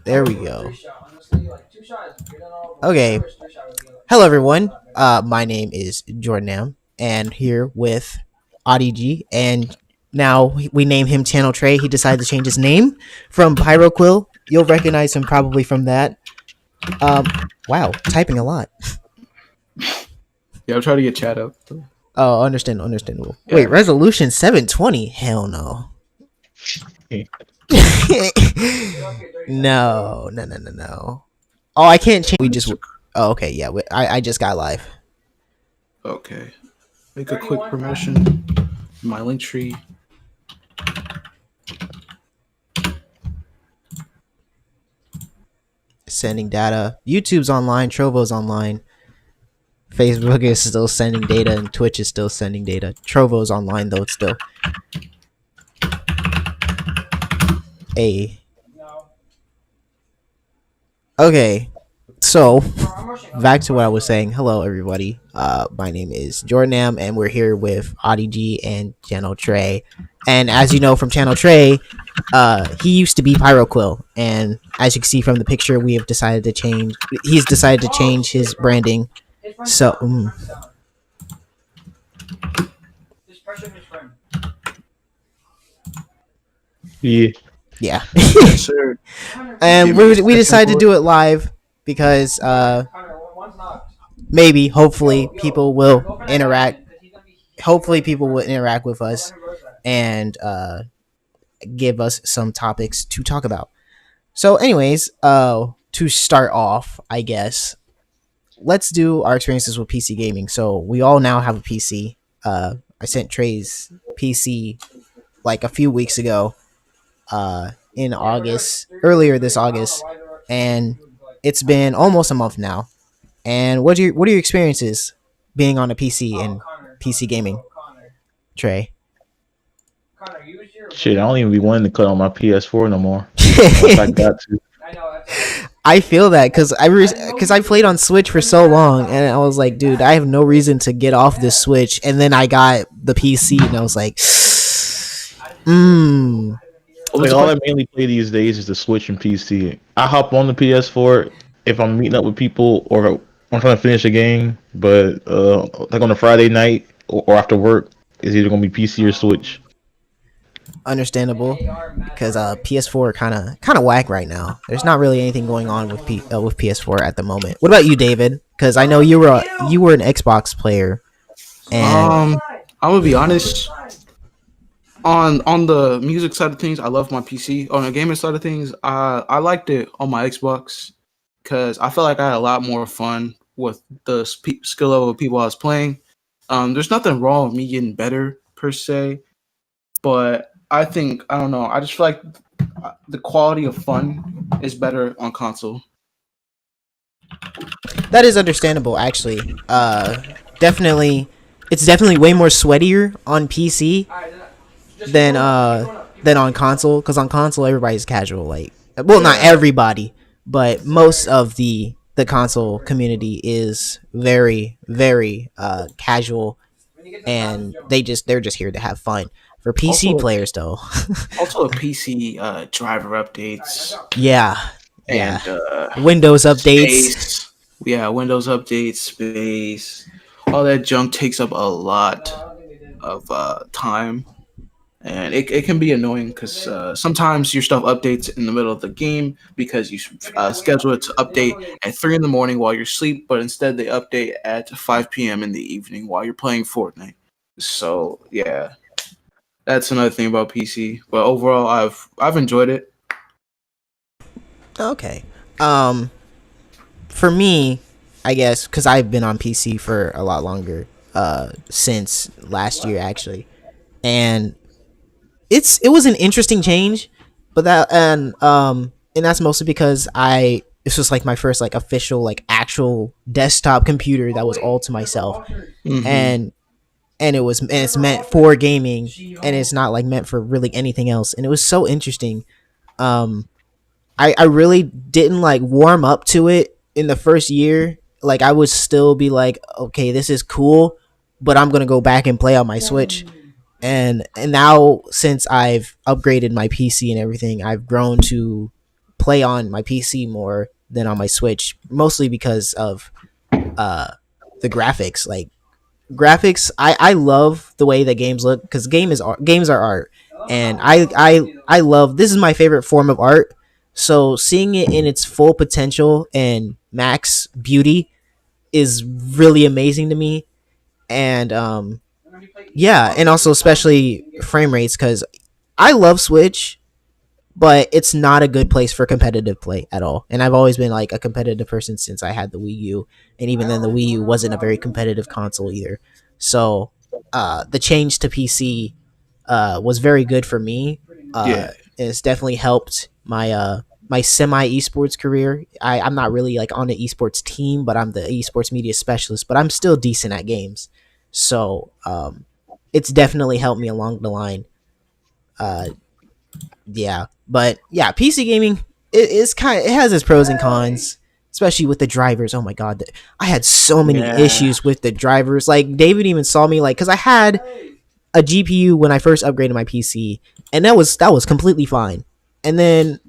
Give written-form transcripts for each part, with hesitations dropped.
There we go. Okay. Hello, everyone. My name is Jordan, and here with ODG, and now we name him Channel Trey. He decided to change his name from Pyroquill. You'll recognize him probably from that. Wow, typing a lot. Yeah, I'm trying to get chat up. Oh, understandable. Yeah. Wait, resolution 720? Hell no. No. Oh, I can't change. We just. Oh, okay. Yeah, I just got live. Okay. Make a quick promotion. My link tree. Sending data. YouTube's online. Trovo's online. Facebook is still sending data, and Twitch is still sending data. Trovo's online though. It's still. Okay, so back to what I was saying. Hello, everybody. My name is Jordan, and we're here with ODG and Channel Trey. And as you know from Channel Trey, he used to be Pyroquill, and as you can see from the picture, we have decided to change. He's decided to change his branding. So. Yeah. And we decided to do it live because maybe hopefully people will interact with us and give us some topics to talk about. So anyways, to start off, I guess let's do our experiences with PC gaming. So we all now have a PC. I sent Trey's PC like a few weeks ago. In August, earlier this August, and it's been almost a month now. And what are your experiences being on a PC and PC gaming, Trey? Shit, I don't even be wanting to cut on my PS4 no more. I got to. I feel that because I played on Switch for so long, and I was like, dude, I have no reason to get off this Switch. And then I got the PC, and I was like, Like all I mainly play these days is the Switch and PC. I hop on the PS4 if I'm meeting up with people or if I'm trying to finish a game. But like on a Friday night or after work, it's either gonna be PC or Switch. Understandable, because PS4 kind of whack right now. There's not really anything going on with PS4 at the moment. What about you, David? Because I know you were an Xbox player. And I'm gonna be honest. On the music side of things, I love my PC. On the gaming side of things, I liked it on my Xbox because I felt like I had a lot more fun with the skill level of people I was playing. There's nothing wrong with me getting better per se, but I don't know. I just feel like the quality of fun is better on console. That is understandable, actually. It's definitely way more sweatier on PC than on console, because on console everybody's casual. Like, well, not everybody, but most of the console community is very, very casual, and they're just here to have fun. For PC also, players though, also the PC driver updates, and Windows updates, space. Windows updates, space, all that junk takes up a lot of time. And it can be annoying because sometimes your stuff updates in the middle of the game because you schedule it to update at 3 a.m. while you're asleep, but instead they update at 5 p.m. in the evening while you're playing Fortnite. So yeah, that's another thing about PC. But overall, I've enjoyed it. Okay, for me, I guess because I've been on PC for a lot longer, since last year actually, and it was an interesting change, but that's mostly because this was like my first like official like actual desktop computer that was all to myself, and it's meant for gaming, and it's not like meant for really anything else, and it was so interesting. I really didn't like warm up to it in the first year. Like I would still be like, okay, this is cool, but I'm gonna go back and play on my Switch. And now since I've upgraded my PC and everything, I've grown to play on my PC more than on my Switch, mostly because of the graphics. Like graphics, I love the way that games look because games are art, and I love, this is my favorite form of art. So seeing it in its full potential and max beauty is really amazing to me. And yeah, and also especially frame rates, because I love Switch, but it's not a good place for competitive play at all. And I've always been like a competitive person since I had the Wii U, and even then the Wii U wasn't a very competitive console either. So the change to PC was very good for me. Yeah. It's definitely helped my semi esports career. I'm not really like on the esports team, but I'm the esports media specialist. But I'm still decent at games, so it's definitely helped me along the line. Uh, yeah, but yeah, PC gaming, it has its pros and cons, especially with the drivers. Oh my god, I had so many Yeah. issues with the drivers. Like David even saw me, like, because I had a GPU when I first upgraded my PC, and that was completely fine. And then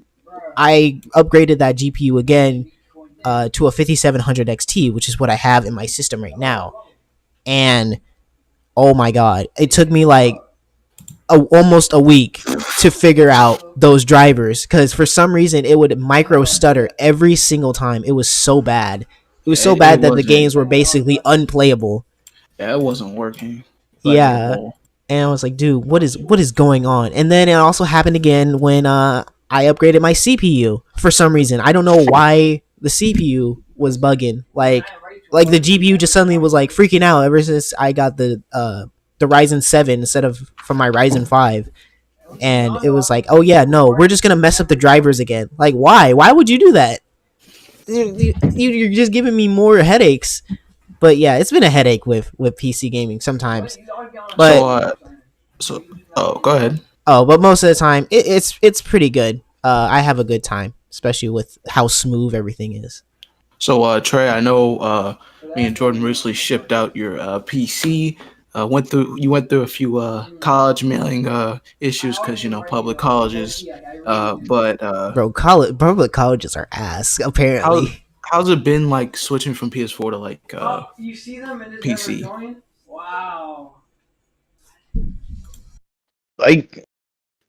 I upgraded that GPU again to a 5700 XT, which is what I have in my system right now. And oh my god, it took me like almost a week to figure out those drivers, because for some reason it would micro stutter every single time. It was so bad. It was so It bad that the wasn't. games were basically unplayable. Yeah, it wasn't working like at Yeah, all. and I was like, dude, what is going on? And then it also happened again when I upgraded my CPU for some reason. I don't know why the CPU was bugging. Like the GPU just suddenly was like freaking out ever since I got the Ryzen 7 instead of from my Ryzen 5. And it was like, oh yeah, no, we're just gonna mess up the drivers again. Like, why? Why would you do that? You're just giving me more headaches. But yeah, it's been a headache with PC gaming sometimes. So, But so, oh, go ahead. but most of the time, it's pretty good. I have a good time, especially with how smooth everything is. So, Trey, I know me and Jordan recently shipped out your PC. You went through a few college mailing issues because public colleges. But Bro, public colleges are ass how apparently. how's it been like switching from PS4 to like PC? Like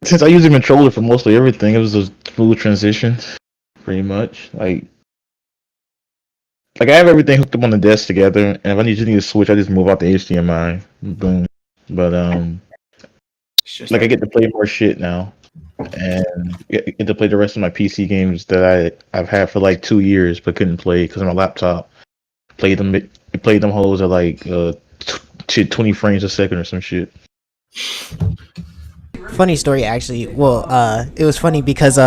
since I use a controller for mostly everything, it was a smooth transition, pretty much. Like I have everything hooked up on the desk together, and if I just need to switch, I just move out the HDMI. Boom. But It's just like I get to play more shit now, and get to play the rest of my PC games that I've had for like 2 years, but couldn't play because of my laptop. Played them hoes at like 20 frames a second or some shit. Funny story actually. Well, it was funny because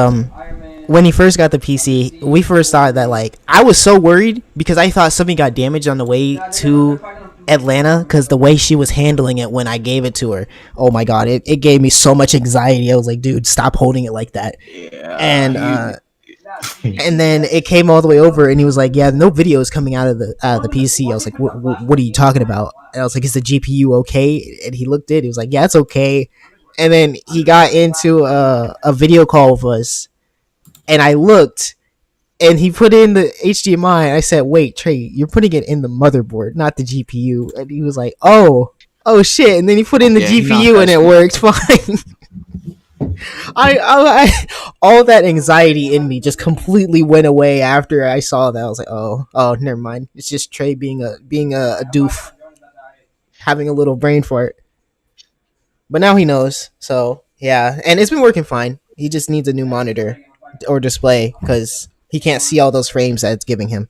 when he first got the PC, we first thought that, like, I was so worried because I thought something got damaged on the way to Atlanta, because the way she was handling it when I gave it to her, oh my god, it gave me so much anxiety. I was like, dude, stop holding it like that. yeah. And and then it came all the way over, and he was like, yeah, no video is coming out of the PC. I was like, what are you talking about? And I was like, is the GPU okay? And he looked at it, he was like, yeah, it's okay. And then he got into a video call with us, and I looked, and he put in the HDMI, and I said, wait, Trey, you're putting it in the motherboard, not the GPU. And he was like, oh shit. And then he put in the Yeah, he knocked GPU, that and it shit. worked fine. All that anxiety in me just completely went away after I saw that. I was like, oh, never mind. It's just Trey being a doof, having a little brain fart. But now he knows. So yeah, and it's been working fine. He just needs a new monitor or display because he can't see all those frames that it's giving him.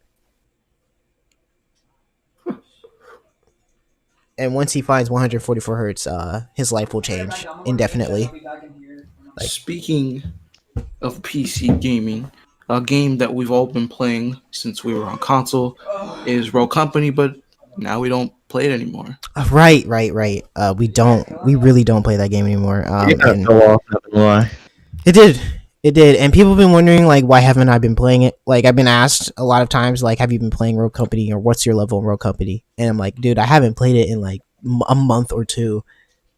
And once he finds 144 hertz, his life will change indefinitely. Like, Speaking of PC gaming, a game that we've all been playing since we were on console is Rogue Company, but now we don't play it anymore. right. We really don't play that game anymore. Yeah, And fell off, not gonna lie. it did, and people have been wondering, like, why haven't I been playing it? Like, I've been asked a lot of times, like, have you been playing Rogue Company, or what's your level in Rogue Company? And I'm like, dude, I haven't played it in like a month or two,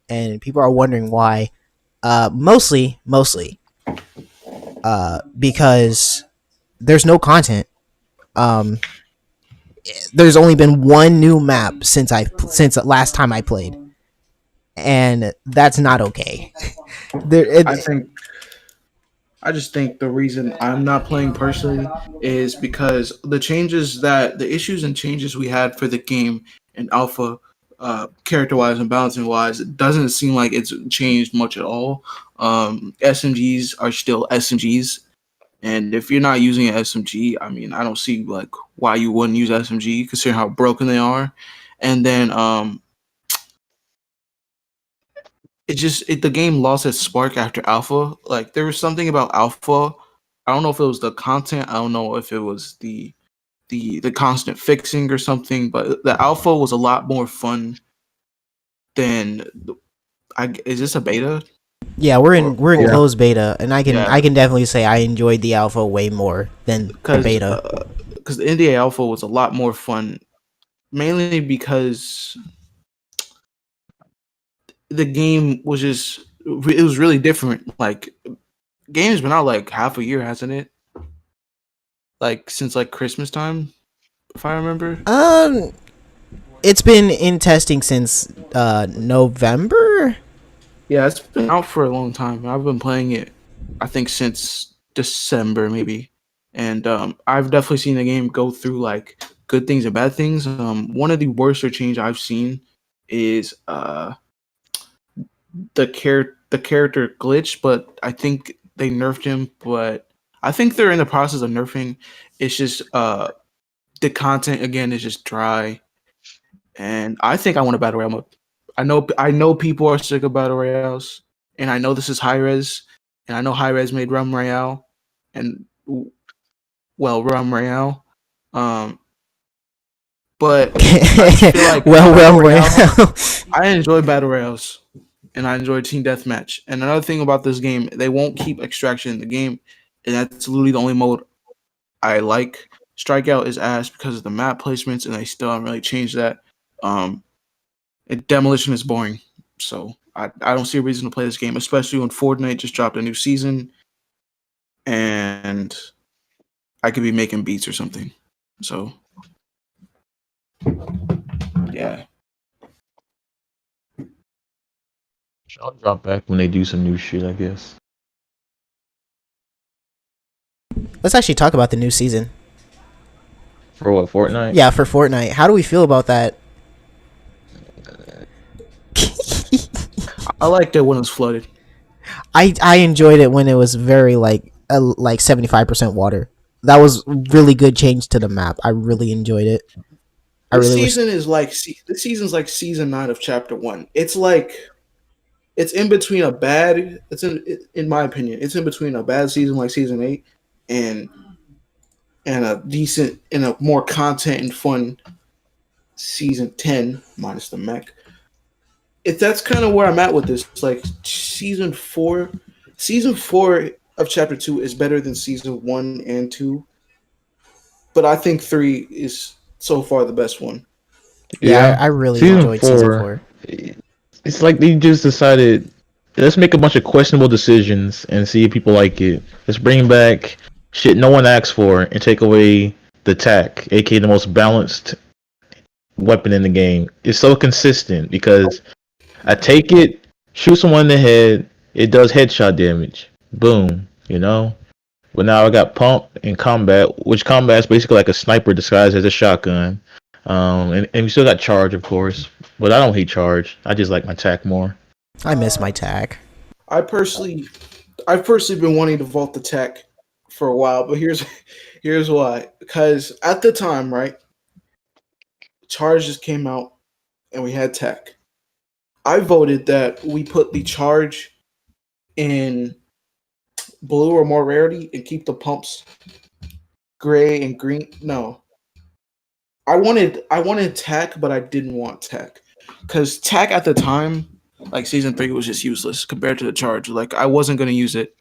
and people are wondering why. Mostly, because there's no content. Um, there's only been one new map since last time I played, and that's not okay. I think I just think the reason I'm not playing personally is because the issues and changes we had for the game in alpha, character wise and balancing wise, it doesn't seem like it's changed much at all. SMGs are still SMGs, and if you're not using an SMG, I mean, I don't see like why you wouldn't use SMG considering how broken they are. And then the game lost its spark after alpha. Like there was something about alpha. I don't know if it was the content. I don't know if it was the constant fixing or something. But the alpha was a lot more fun than. Is this a beta? Yeah, we're in Yeah. closed beta, and Yeah. I can definitely say I enjoyed the alpha way more than the beta. Because the NDA alpha was a lot more fun, mainly because the game was it was really different. Like game's been out like half a year, hasn't it? Like since like Christmas time, if I remember. It's been in testing since November. Yeah, it's been out for a long time. I've been playing it, I think, since December maybe, and I've definitely seen the game go through like good things and bad things. One of the worst change I've seen is the character glitch, but I think they nerfed him. But I think they're in the process of nerfing. It's just the content again is just dry, and I think I want a battle royale mode. I know people are sick of battle royales, and I know this is high res, and I know high res made Rum Royale, and Rum Royale, but I just feel like Battle Royale, I enjoy battle royales, and I enjoy team deathmatch. And another thing about this game, they won't keep extraction in the game, and that's literally the only mode I like. Strikeout is ass because of the map placements, and they still haven't really changed that. Demolition is boring, so I don't see a reason to play this game, especially when Fortnite just dropped a new season, and I could be making beats or something. So, yeah. I'll drop back when they do some new shit, I guess. Let's actually talk about the new season. For what, Fortnite? Yeah, for Fortnite. How do we feel about that? I liked it when it was flooded. I enjoyed it when it was very like 75% water. That was really good change to the map. I really enjoyed it. This season's like season 9 of chapter 1. It's like it's in between a bad. It's in my opinion, it's in between a bad season like season 8 and a decent and a more content and fun season 10 minus the mech. That's kind of where I'm at with this. It's like season 4 of chapter 2 is better than season 1 and 2, but I think 3 is so far the best one. Yeah, I really enjoyed season 4. It's like they just decided, let's make a bunch of questionable decisions and see if people like it. Let's bring back shit no one asked for and take away the TAC, aka the most balanced weapon in the game. It's so consistent because I take it, shoot someone in the head, it does headshot damage. Boom, you know? But now I got pump and combat, which combat is basically like a sniper disguised as a shotgun. And we still got charge, of course, but I don't hate charge. I just like my TAC more. I miss my TAC. I've personally been wanting to vault the TAC for a while, but here's why. Because at the time, right, charge just came out and we had TAC. I voted that we put the charge in blue or more rarity and keep the pumps gray and green. No. I wanted TAC, but I didn't want TAC. Because TAC at the time, like season 3, was just useless compared to the charge. Like I wasn't gonna use it,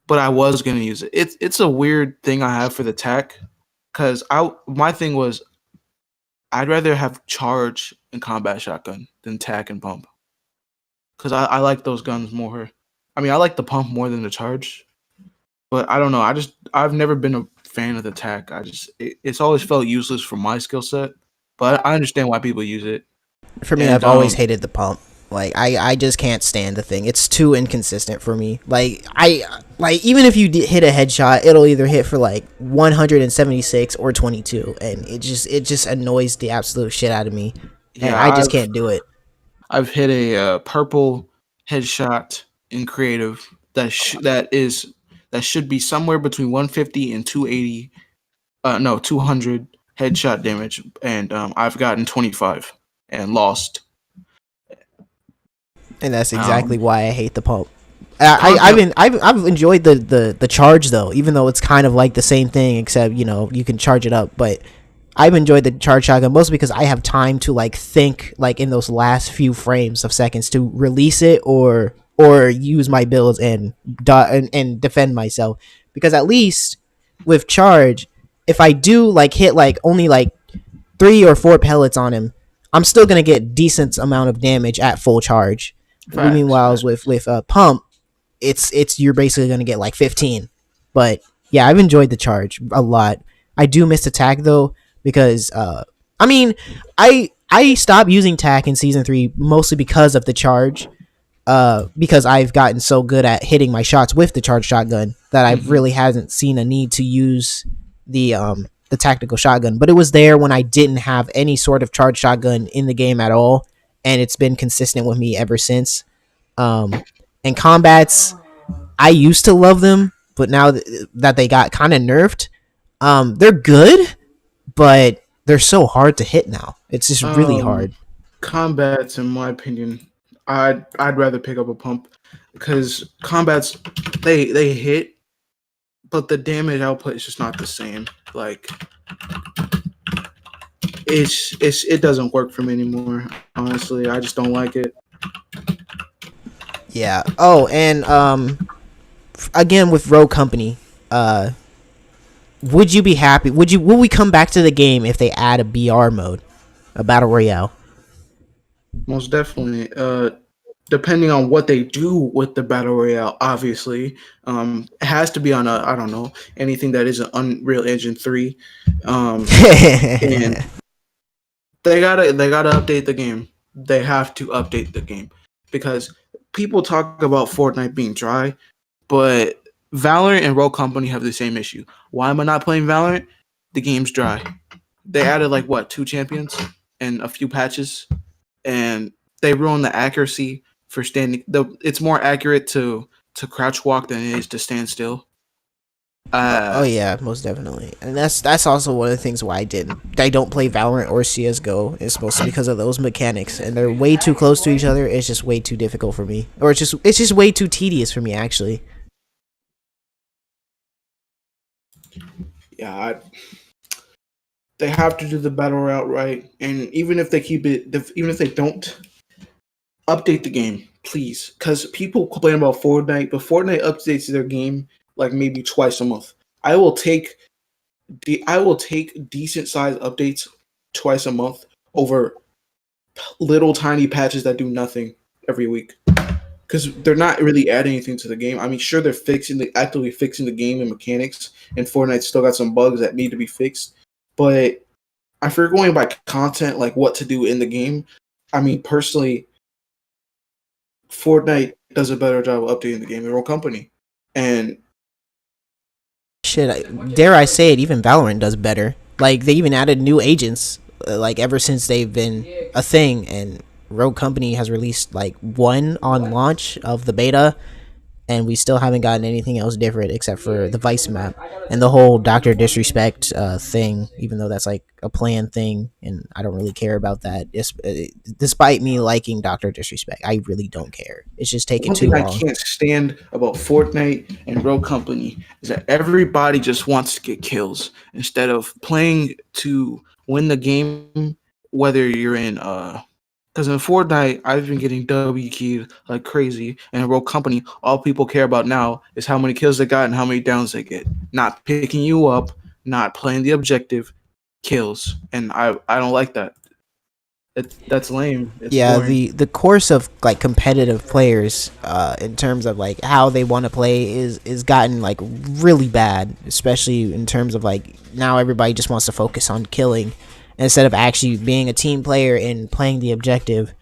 but I was gonna use it. It's a weird thing I have for the TAC, because my thing was I'd rather have charge and combat shotgun than TAC and pump, because I like those guns more. I mean, I like the pump more than the charge, But I don't know. I've never been a fan of the tack. It's always felt useless for my skill set. But I understand why people use it. For me, And I've always hated the pump. Like I just can't stand the thing. It's too inconsistent for me. Like even if you hit a headshot, it'll either hit for like 176 or 22, and it just annoys the absolute shit out of me. And yeah, I just can't do it. I've hit a purple headshot in creative that should be somewhere between 150 and 280. No, 200 headshot damage, and I've gotten 25 and lost. And that's exactly Um, why I hate the pump. I've enjoyed the charge though, even though it's kind of like the same thing, except you can charge it up. But I've enjoyed the charge shotgun mostly because I have time to like think like in those last few frames of seconds to release it or use my builds and defend myself. Because at least with charge, if I do like hit like only like 3 or 4 pellets on him, I'm still gonna get decent amount of damage at full charge. facts, Meanwhile, facts. with pump, it's you're basically gonna get like 15. But yeah, I've enjoyed the charge a lot. I do miss the tack though because I mean I stopped using tack in season 3 mostly because of the charge. Because I've gotten so good at hitting my shots with the charge shotgun that I Mhm. really hasn't seen a need to use the tactical shotgun. But it was there when I didn't have any sort of charge shotgun in the game at all, and it's been consistent with me ever since. Um, and combats, I used to love them, but now that they got kind of nerfed, they're good, but they're so hard to hit now. It's just really Um, hard. Combats, in my opinion, I'd rather pick up a pump because combats they hit, but the damage output is just not the same. Like it doesn't work for me anymore. Honestly, I just don't like it. Yeah. Oh, and again with Rogue Company, uh, would you be happy? Will we come back to the game if they add a BR mode, a battle royale? Most definitely. Depending on what they do with the battle royale, obviously, it has to be on a I don't know anything that isn't Unreal Engine 3. And they gotta update the game. They have to update the game because people talk about Fortnite being dry, but Valorant and Rogue Company have the same issue. Why am I not playing Valorant? The game's dry. They added like what 2 champions and a few patches, and they ruined the accuracy for standing. It's more accurate to crouch walk than it is to stand still. Oh Uh, yeah, most definitely, and that's also one of the things why I don't play Valorant or CS:GO. It's mostly because of those mechanics, and they're way too close to each other. It's just way too difficult for me, or it's just way too tedious for me actually. yeah, they have to do the battle route right, and even if they keep it, even if they don't update the game, please, because people complain about Fortnite, but Fortnite updates their game like maybe twice a month. I will take I will take decent sized updates twice a month over little tiny patches that do nothing every week because they're not really adding anything to the game. I mean, sure they're actively fixing the game and mechanics, and Fortnite still got some bugs that need to be fixed. But if you're going by content, like what to do in the game, I mean, personally, Fortnite does a better job of updating the game than Roll Company. And Shit, dare I say it? Even Valorant does better. Like they even added new agents, like ever since they've been a thing, and Rogue Company has released like one on launch of the beta, and we still haven't gotten anything else different except for the Vice map and the whole Doctor Disrespect thing. Even though that's like a planned thing, and I don't really care about that. Despite me liking Doctor Disrespect, I really don't care. It's just taking one too thing I long. can't stand about Fortnite and Rogue Company is that everybody just wants to get kills instead of playing to win the game. Whether you're in because in Fortnite I've been getting W keyed like crazy, and in Rogue Company all people care about now is how many kills they got and how many downs they get, not picking you up, not playing the objective, kills, and I don't like that. That's lame. It's Yeah, boring. the course of like competitive players, in terms of like how they want to play is gotten like really bad, especially in terms of like now everybody just wants to focus on killing instead of actually being a team player and playing the objective.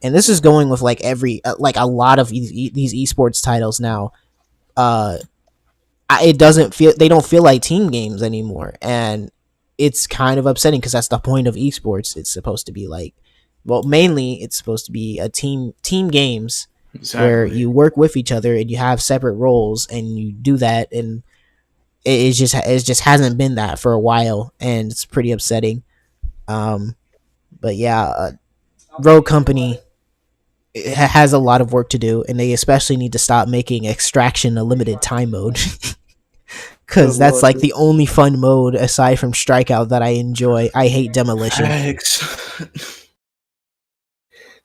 And this is going with like every like a lot of these esports titles now. Uh, it doesn't feel they don't feel like team games anymore, and it's kind of upsetting because that's the point of esports. It's supposed to be like, well, mainly it's supposed to be a team games where Exactly. you work with each other and you have separate roles and you do that, and it just hasn't been that for a while, and it's pretty upsetting. Um, but yeah, Rogue Company has a lot of work to do, and they especially need to stop making Extraction a limited time mode. Good Because that's lord. like the only fun mode aside from Strikeout that I enjoy. I hate Demolition. Facts.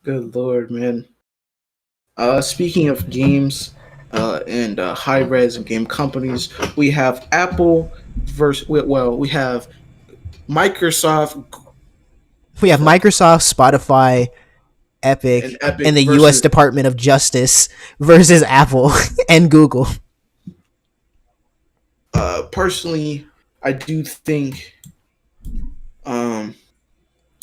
Good lord, man. Speaking of games, and high res game companies, we have Apple versus we have Microsoft We have Microsoft, Spotify, and Epic, and Epic the U.S. versus. Department of Justice versus Apple and Google. Personally, I do think um,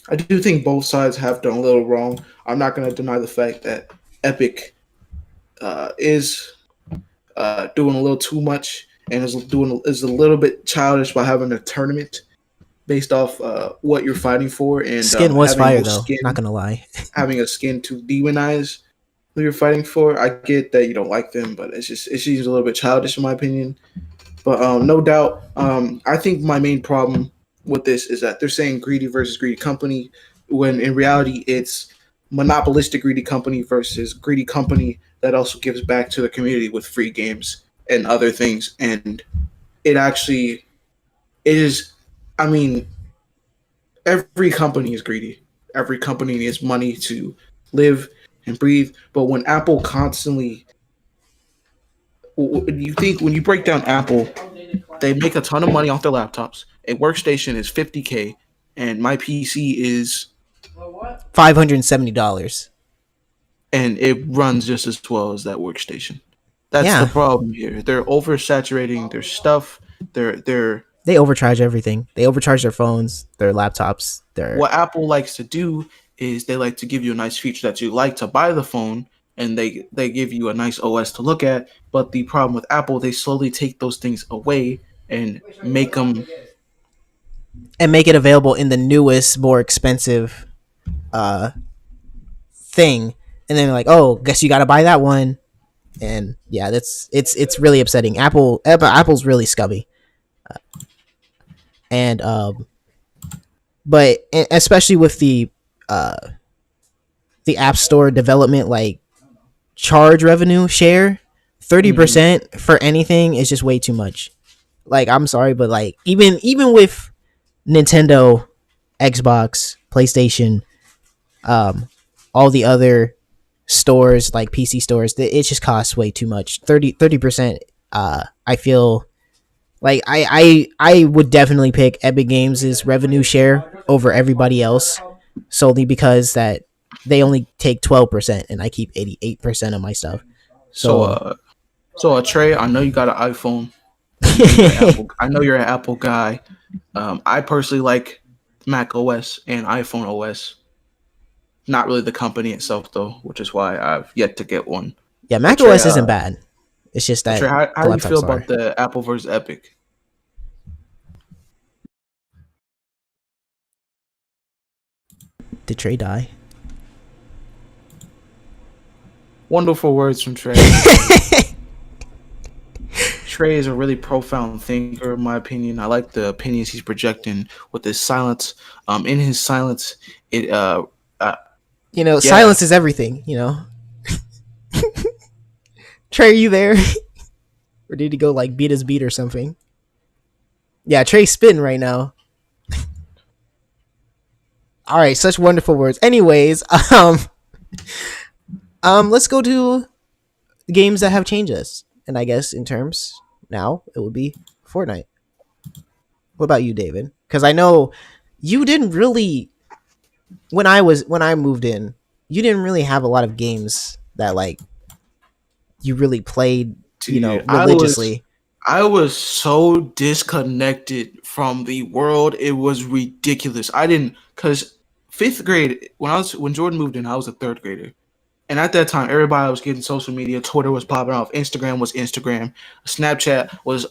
I do think both sides have done a little wrong. I'm not going to deny the fact that Epic is doing a little too much and is a little bit childish by having a tournament based off what you're fighting for, and Skin was having fire no though. Not gonna lie. having a skin to demonize who you're fighting for. I get that you don't like them, but it's just a little bit childish in my opinion. But no doubt, I think my main problem with this is that they're saying greedy versus greedy company, when in reality it's monopolistic greedy company versus greedy company that also gives back to the community with free games and other things. And it actually it is. I mean, every company is greedy. Every company needs money to live and breathe. But when Apple constantly, you think when you break down Apple, they make a ton of money off their laptops. A workstation is 50K, and my PC is, $570. and it runs just as well as that workstation. That's the Yeah, problem here. They're oversaturating their stuff. They're they overcharge everything. They overcharge their phones, their laptops, their What Apple likes to do is they like to give you a nice feature that you like to buy the phone, and they give you a nice OS to look at. But the problem with Apple, they slowly take those things away and make them. and make it available in the newest, more expensive uh thing. And then like, oh, guess you got to buy that one. And yeah, it's really upsetting. Apple's really scummy. And but especially with uh the App Store development like charge revenue share, Mhm. 30% for anything is just way too much. Like I'm sorry, but like even with Nintendo, Xbox, PlayStation, um, all the other stores like PC stores, it just costs way too much. 30%. I feel like I would definitely pick Epic Games' revenue share over everybody else solely because that they only take 12% and I keep 88% of my stuff. So So Trey, I know you got an iPhone. I know you're Apple. I know you're an Apple guy. I personally like Mac OS and iPhone OS. Not really the company itself though, which is why I've yet to get one. yeah, But Mac Trey, OS isn't bad. It's just that how the do you feel laptops are. about the Apple versus Epic? Did Trey die? Wonderful words from Trey. Trey is a really profound thinker, in my opinion. I like the opinions he's projecting with his silence. In his silence, it You know, yeah. silence is everything. You know, Trey, are you there? Or did he go like beat his beat or something? Yeah, Trey's spitting right now. All right, such wonderful words. Anyways, let's go to the games that have changes, and I guess in terms now it would be Fortnite. What about you, David? Because I know you didn't really when I moved in, you didn't really have a lot of games that like you really played, Dude, religiously. I was so disconnected from the world. It was ridiculous. I didn't cuz 5th grade when Jordan moved in, I was a 3rd grader. And at that time, everybody was getting social media. Twitter was popping off. Instagram was Instagram. Snapchat was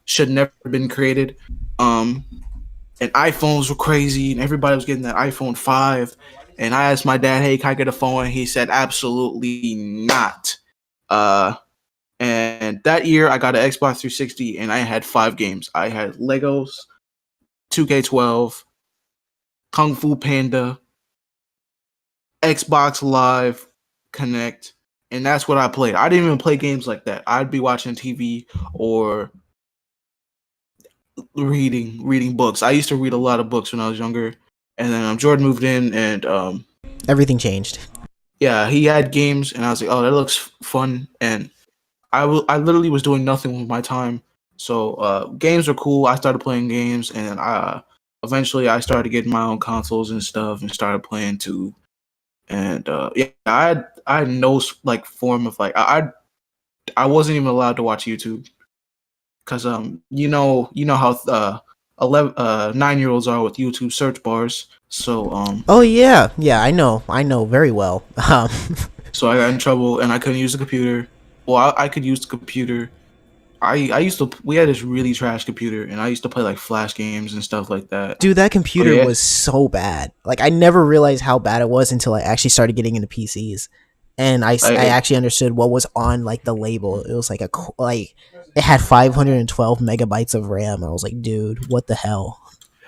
should never been created. Um, and iPhones were crazy, and everybody was getting that iPhone 5. And I asked my dad, "Hey, can I get a phone?" And he said, "Absolutely not." Uh, and that year, I got an Xbox 360, and I had 5 games. I had Legos, 2K12, Kung Fu Panda, Xbox Live, Connect, and that's what I played. I didn't even play games like that. I'd be watching TV or reading books. I used to read a lot of books when I was younger, and then Jordan moved in, and Everything changed. yeah, he had games, and I was like, oh, that looks fun, and I literally was doing nothing with my time. So games are cool. I started playing games, and eventually I started getting my own consoles and stuff, and started playing too. And yeah, I had no like form of like I wasn't even allowed to watch YouTube because you know how 9-year-olds are with YouTube search bars. So Oh yeah, yeah, I know very well. so I got in trouble and I couldn't use the computer. Well, I could use the computer. I used to we had this really trash computer and I used to play like flash games and stuff like that. Dude, that Oh computer yeah, was so bad. Like I never realized how bad it was until I actually started getting into PCs, and I I, actually understood what was on like the label. It was like like it had 512 megabytes of RAM. I was like, dude, what the hell?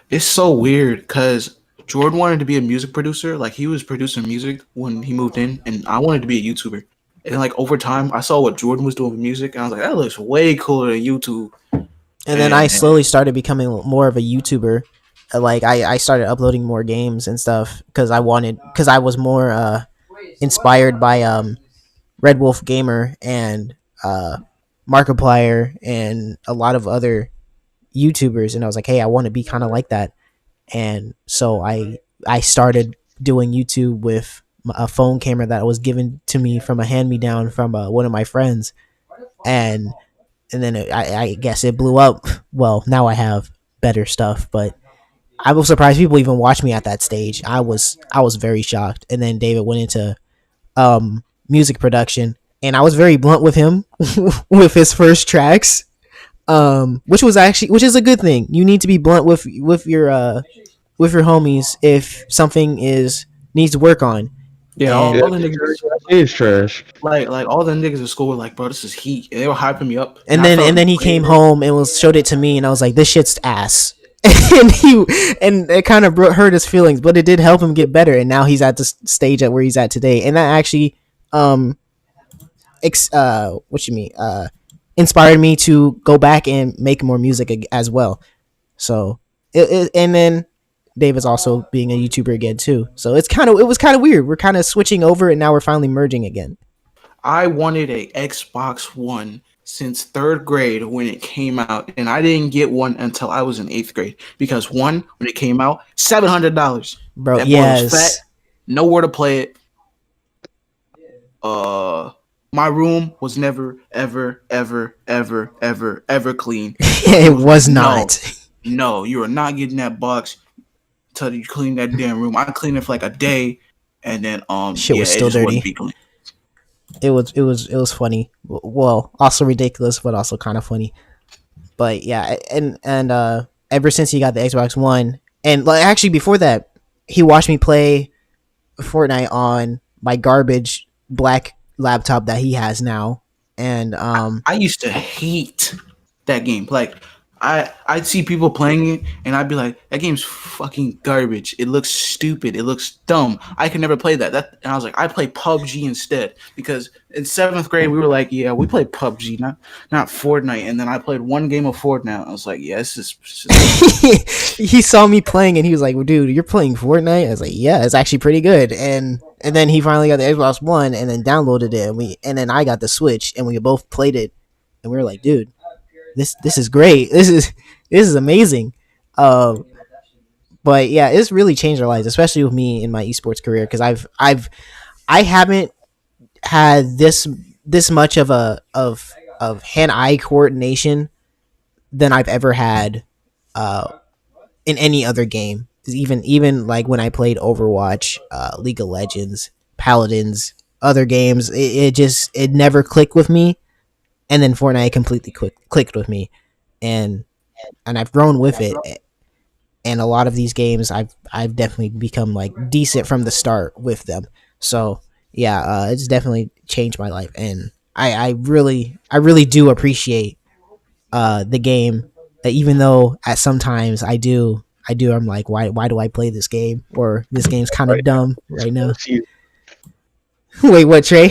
it's so weird because Jordan wanted to be a music producer. Like he was producing music when he moved in, and I wanted to be a YouTuber. And like over time, I saw what Jordan was doing with music, and I was like, that looks way cooler than YouTube. And then I And slowly started becoming more of a YouTuber. Like I started uploading more games and stuff because I was more inspired by Red Wolf Gamer and Markiplier and a lot of other YouTubers, and I was like, hey, I want to be kind of like that. And so I started doing YouTube with a phone camera that was given to me from a hand me down from one of my friends, and then I guess it blew up. Well, now I have better stuff, but I was surprised people even watched me at that stage. I was very shocked. And then David went into music production, and I was very blunt with him with his first tracks, which is a good thing. You need to be blunt with your homies if something is needs work on. yeah, And Yeah, all the niggas it is trash. like all the niggas at school were like, bro, this is heat. And they were hyping me up, and I then felt he came inflated. home and showed it to me, and I was like, this shit's ass. And it kind of hurt his feelings, but it did help him get better, and now he's at the stage at where he's at today, and that actually um what you mean inspired me to go back and make more music as well. So and then Dave is also being a YouTuber again too. So it was kind of weird. We're kind of switching over, and now we're finally merging again. I wanted a Xbox One since 3rd grade when it came out, and I didn't get one until I was in 8th grade because one when it came out, $700. Bro, That boy was fat, yes. nowhere to play it. Uh, my room was never, ever, ever, ever, ever, ever clean. It It was was like, no, not. no, you are not getting that box until you clean that damn room. I cleaned it for like a day, and then Shit yeah, was it still just wouldn't dirty. be clean. It was funny. Well, also ridiculous, but also kind of funny. But yeah, and ever since he got the Xbox One, and like actually before that, he watched me play Fortnite on my garbage black laptop that he has now, and I used to hate that game. Like I'd see people playing it and I'd be like, that game's fucking garbage. It looks stupid. It looks dumb. I could never play that. And I was like, I play PUBG instead because in 7th grade we were like, yeah, we play PUBG, not Fortnite. And then I played one game of Fortnite. I was like, yeah, this is he saw me playing and he was like, well, "Dude, you're playing Fortnite?" I was like, "Yeah, it's actually pretty good." And then he finally got the Xbox One and then downloaded it, and then I got the Switch, and we both played it, and we were like, "Dude, this is great. This is amazing." Um, But yeah, it's really changed our lives, especially with me in my esports career, because I haven't had this much of hand eye coordination than I've ever had in any other game. Even like when I played Overwatch, League of Legends, Paladins, other games, it never clicked with me, and then Fortnite completely clicked with me, and I've grown with it. And a lot of these games, I've definitely become like decent from the start with them. So yeah, it's definitely changed my life, and I really do appreciate the game. Even though at sometimes I'm like, why do I play this game, or this game's kind of Right now, dumb this right now. current season, Wait, what, Trey?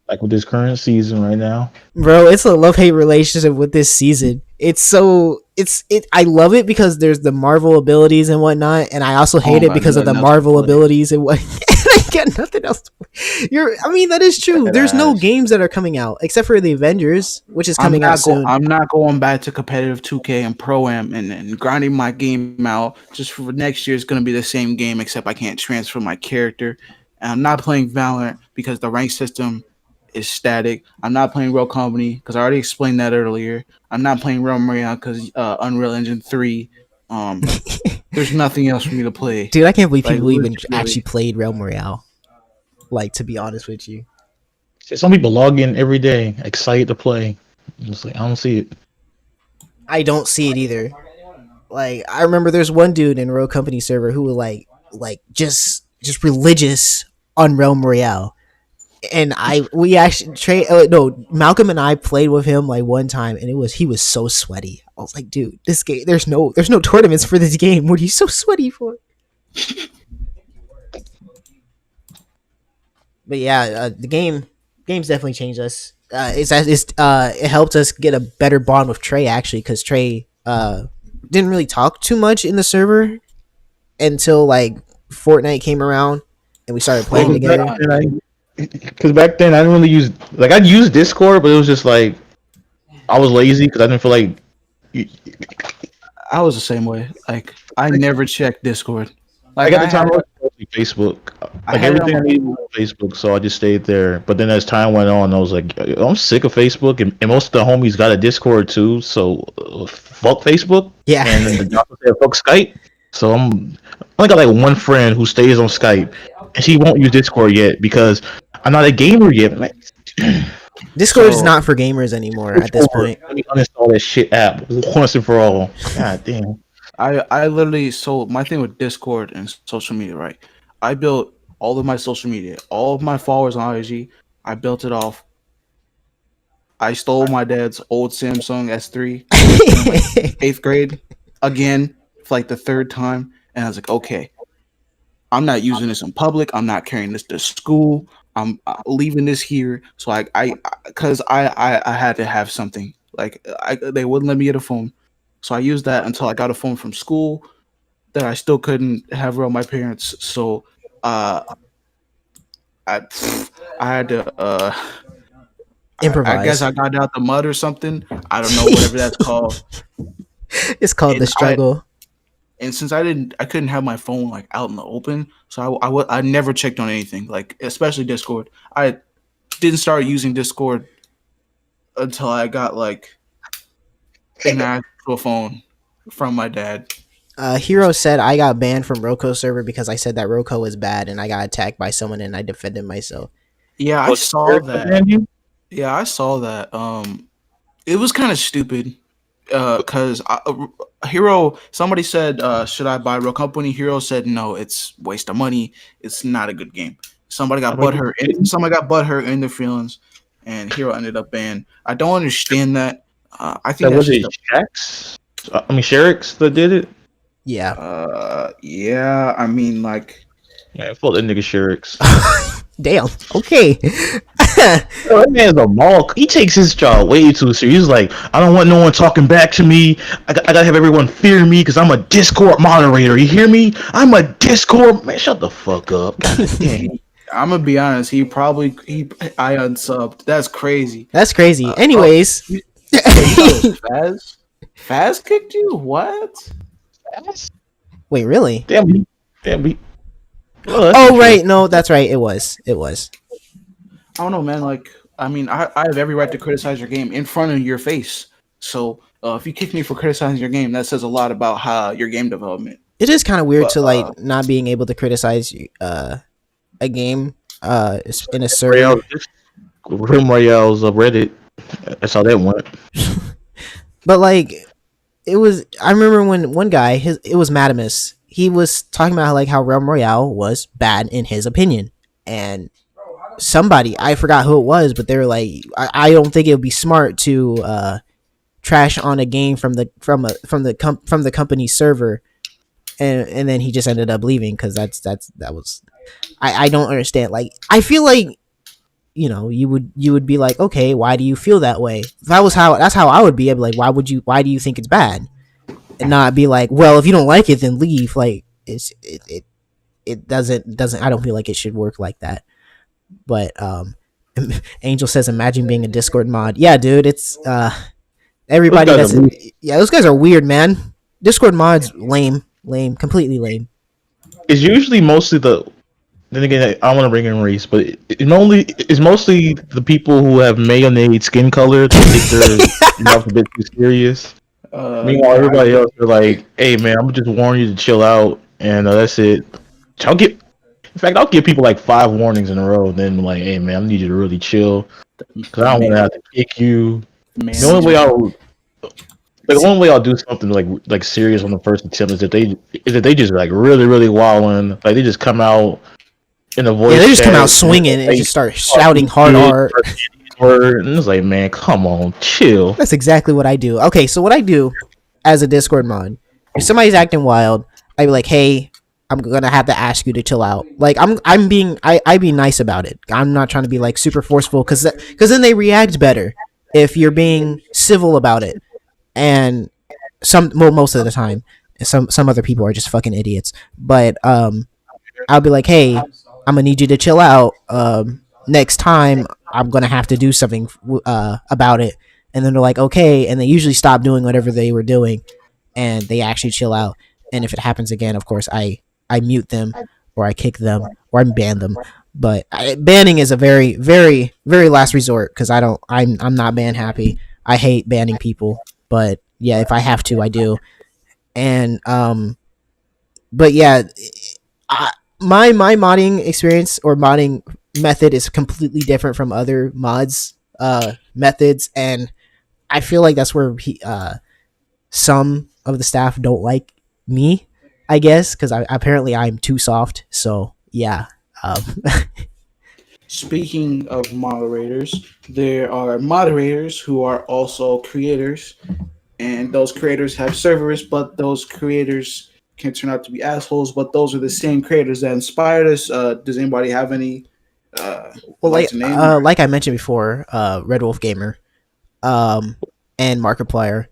like with this current season right now. Bro, it's a love-hate relationship with this season. I love it because there's the Marvel abilities and whatnot, and I also hate it because of the Marvel abilities and what. I get nothing else to play. I mean, that is true. There's no games that are coming out except for the Avengers, which is coming out soon. I'm not going back to competitive 2K and Pro Am and grinding my game out just for next year. Is going to be the same game, except I can't transfer my character. And I'm not playing Valorant because the rank system is static. I'm not playing Rogue Company because I already explained that earlier. I'm not playing Realm Royale because Unreal Engine 3. There's nothing else for me to play. Dude, I can't believe people even literally. actually played Realm Royale. Like, to be honest with you. Some people log in every day, excited to play. It's like, I don't see it. I don't see it either. Like, I remember there's one dude in Rogue Company server who was like just religious on Realm Royale. And Malcolm and I played with him like one time, and he was so sweaty. I was like, dude, this game, there's no tournaments for this game. What are you so sweaty for? But yeah, the game's definitely changed us. It helped us get a better bond with Trey, actually, because Trey didn't really talk too much in the server until like Fortnite came around and we started playing together. Because back then I didn't really I'd use Discord, but it was just like I was lazy because I didn't feel like. I was the same way. Like, I never checked Discord. Like, at the time, I was Facebook. Like, everything I needed was on Facebook, so I just stayed there. But then as time went on, I was like, I'm sick of Facebook, and most of the homies got a Discord too. So fuck Facebook. Yeah. And then the doctor said fuck Skype. So I only got like one friend who stays on Skype, and she won't use Discord yet because I'm not a gamer yet. Man. Discord is not for gamers anymore at this point. Let me uninstall that shit app once and for all. God damn. I literally sold my thing with Discord and social media, right? I built all of my social media, all of my followers on IG. I built it off. I stole my dad's old Samsung S3 in like 8th grade again for like the third time, and I was like, okay, I'm not using this in public. I'm not carrying this to school. I'm leaving this here. So I had to have something. Like, they wouldn't let me get a phone. So I used that until I got a phone from school that I still couldn't have around my parents. So I had to improvise. I guess I got out the mud or something. I don't know, whatever that's called. It's called the struggle. And since I couldn't have my phone like out in the open, so I never checked on anything, like especially Discord. I didn't start using Discord until I got like an actual phone from my dad. Hero said I got banned from Roku server because I said that Roku was bad and I got attacked by someone and I defended myself. Yeah, I saw that. Yeah, I saw that. It was kind of stupid. Because Hero, somebody said, should I buy Real Company? Hero said, no, it's waste of money. It's not a good game. Somebody got butthurt in their feelings, and Hero ended up banned. I don't understand that. I think that was it. Sherix that did it. Yeah. Yeah. I mean, like, yeah, fuck that nigga Sherix. Damn. Okay. That man's a mall. He takes his job way too serious. He's like, I don't want no one talking back to me. I gotta have everyone fear me because I'm a Discord moderator. You hear me? I'm a Discord man. Shut the fuck up. God damn. I'm gonna be honest. I unsubbed. That's crazy. That's crazy. Anyways, Faz kicked you? What? Faz? Wait, really? Damn beat. Oh, that's Oh, true. right. No, that's right. It was. It was. I don't know, man. Like, I mean, I have every right to criticize your game in front of your face. So if you kick me for criticizing your game, that says a lot about how your game development. It is kind of weird But to like not being able to criticize a game in a server. Royale, Rim Royale's Reddit. That's how that went. But like it was, I remember when one guy, it was Madamus. He was talking about how Realm Royale was bad in his opinion, and somebody, I forgot who it was, but they were like, I don't think it would be smart to trash on a game from the company server, and then he just ended up leaving because that was, I don't understand. Like, I feel like, you would be like, okay, why do you feel that way? That's how I would be. I'd be like, why do you think it's bad? And not be like, well, if you don't like it, then leave. Like, it doesn't, I don't feel like it should work like that. But Angel says, imagine being a Discord mod. Yeah, dude, it's everybody Those guys that's yeah, those guys are weird, man. Discord mods, lame, completely lame. It's usually mostly the. Then again, I want to bring in race, but it's mostly the people who have mayonnaise skin color that take their mouth a bit too serious. Meanwhile, yeah, everybody else are like, "Hey, man, I'm just warning you to chill out," and that's it. In fact, I'll give people like 5 warnings in a row, and then like, "Hey, man, I need you to really chill because I don't want to have to kick you." man, The only way I'll do something like serious on the first attempt is that they just like really really wilding, like they just come out in a voice. Yeah, they just come out chat, swinging and just start shouting hard art. And it's like, man, come on, chill. That's exactly what I do. Okay, so what I do as a Discord mod, if somebody's acting wild, I'd be like, hey, I'm gonna have to ask you to chill out. Like, I be nice about it. I'm not trying to be like super forceful, because then they react better if you're being civil about it. And most of the time, some other people are just fucking idiots. But I'll be like, hey, I'm gonna need you to chill out. Next time, I'm gonna have to do something about it. And then they're like, okay, and they usually stop doing whatever they were doing, and they actually chill out. And if it happens again, of course, I mute them, or I kick them, or I ban them. But banning is a very, very, very last resort, because I'm not ban happy. I hate banning people, but yeah, if I have to, I do. And but yeah, my modding experience or modding method is completely different from other mods methods, and I feel like that's where some of the staff don't like me, I guess, because apparently I'm too soft. So yeah. Speaking of moderators, there are moderators who are also creators, and those creators have servers, but those creators can turn out to be assholes. But those are the same creators that inspired us. Does anybody have any? Well, like to name? like I mentioned before, Red Wolf Gamer, and Markiplier,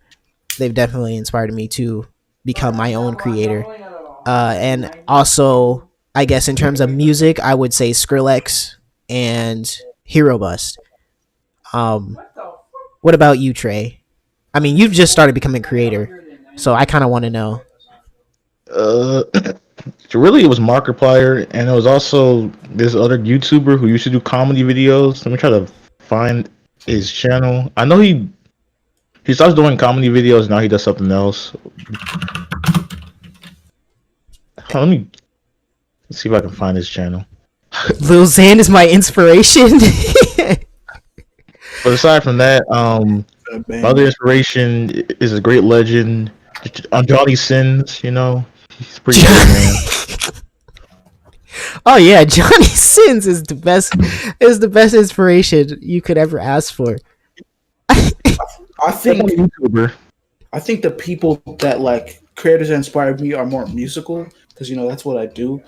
they've definitely inspired me to become my own creator. And also, I guess in terms of music, I would say Skrillex and Hero Bust. What about you, Trey? I mean, you've just started becoming a creator, so I kind of want to know. Really, it was Markiplier, and it was also this other YouTuber who used to do comedy videos. Let me try to find his channel. I know he starts doing comedy videos now. He does something else. Let's see if I can find his channel. Lil Xan is my inspiration. But aside from that, my other inspiration is a great legend, Johnny Sins. He's pretty good, man. Oh yeah, Johnny Sins is the best inspiration you could ever ask for. I think the people that like creators that inspired me are more musical, because that's what I do.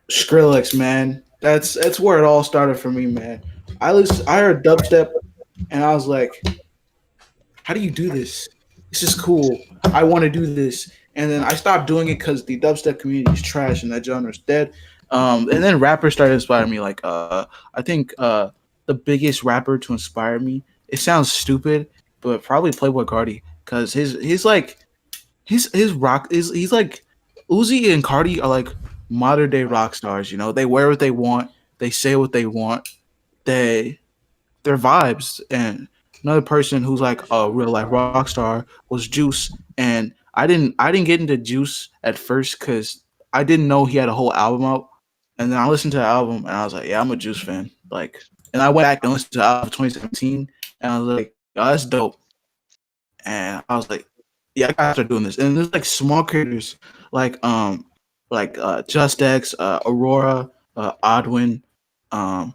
Skrillex, man, that's where it all started for me, man. I heard dubstep, and I was like, how do you do this? This is cool. I want to do this. And then I stopped doing it because the dubstep community is trash and that genre is dead. And then rappers started inspiring me. Like, I think the biggest rapper to inspire me, it sounds stupid, but probably Playboy Cardi, because his like his rock is he's like Uzi and Cardi are like modern day rock stars. You know, they wear what they want, they say what they want, they their vibes. And another person who's like a real life rock star was Juice, and I didn't get into Juice at first because I didn't know he had a whole album out, and then I listened to the album and I was like, yeah, I'm a Juice fan. Like, and I went back and listened to the album of 2017, and I was like, oh, that's dope. And I was like, yeah, I gotta start doing this. And there's like small creators like Just X, Aurora, Odwin. Um,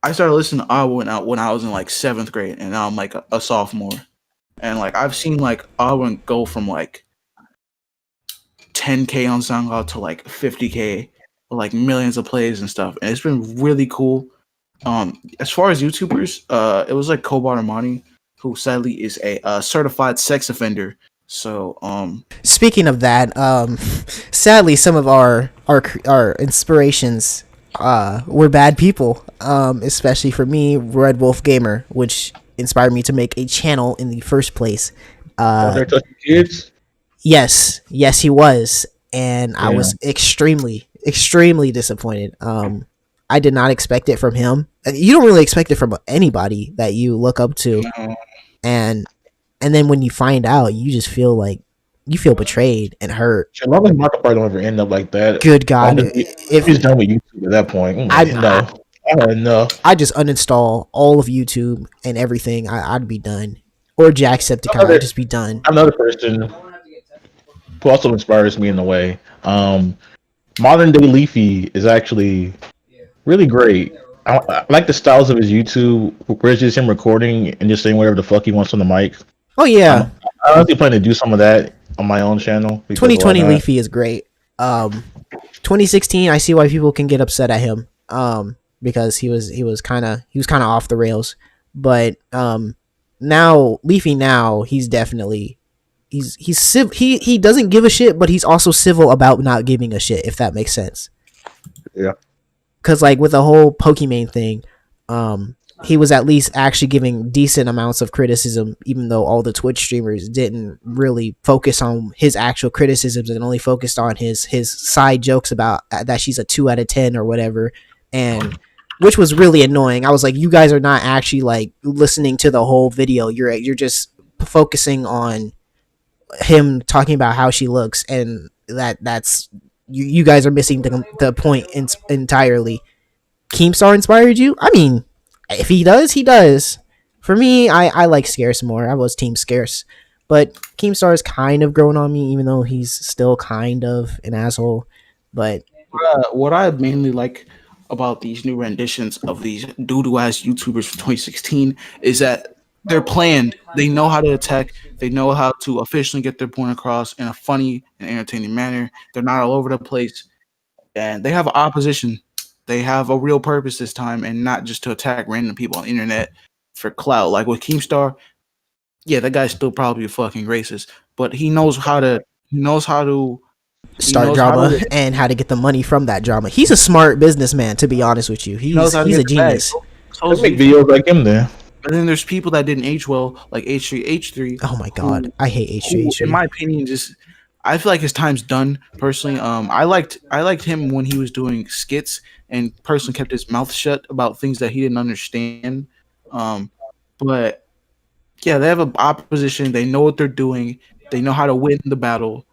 I started listening to Odwin when I was in like seventh grade, and now I'm like a sophomore. And like I've seen like Odwin go from like 10K on SoundCloud to like 50K, like millions of plays and stuff. And it's been really cool. As far as YouTubers, it was like Kobar Armani, who sadly is a certified sex offender. So Speaking of that, sadly, some of our inspirations were bad people. Especially for me, Red Wolf Gamer, which inspired me to make a channel in the first place. They're touching kids. Yes, he was, and I was extremely disappointed. I did not expect it from him. You don't really expect it from anybody that you look up to, and then when you find out, you just feel like you feel betrayed and hurt. A lot of Markiplier don't ever end up like that. Good God, if he's done with YouTube at that point, no. I just uninstall all of YouTube and everything. I'd be done. Or Jacksepticeye, I'd just be done. Another person who also inspires me in a way. Modern Day Leafy is actually really great. I like the styles of his YouTube, where it's just him recording and just saying whatever the fuck he wants on the mic. Oh yeah, I honestly plan to do some of that on my own channel. 2020 Leafy is great. 2016, I see why people can get upset at him. Because he was kind of off the rails. But now Leafy he's definitely he doesn't give a shit, but he's also civil about not giving a shit, if that makes sense. Yeah. Cause like with the whole Pokimane thing, he was at least actually giving decent amounts of criticism, even though all the Twitch streamers didn't really focus on his actual criticisms and only focused on his side jokes about that she's a 2 out of 10 or whatever, and which was really annoying. I was like, you guys are not actually like listening to the whole video. You're just focusing on him talking about how she looks, and that's you guys are missing the point entirely. Keemstar inspired you? I mean, if he does, he does. For me, I like Scarce more. I was team Scarce, but Keemstar is kind of growing on me, even though he's still kind of an asshole. But what I mainly like about these new renditions of these doo-doo ass YouTubers from 2016 is that they're planned. They know how to attack. They know how to efficiently get their point across in a funny and entertaining manner. They're not all over the place, and they have opposition. They have a real purpose this time, and not just to attack random people on the internet for clout. Like with Keemstar, yeah, that guy's still probably a fucking racist, but he knows how to start drama and how to get the money from that drama. He's a smart businessman, to be honest with you. He's a genius. Let's make videos like him then. But then there's people that didn't age well, like H3H3. Oh my god, I hate H3H3. In my opinion, I feel like his time's done. Personally, I liked him when he was doing skits and personally kept his mouth shut about things that he didn't understand. But yeah, they have an opposition. They know what they're doing. They know how to win the battle,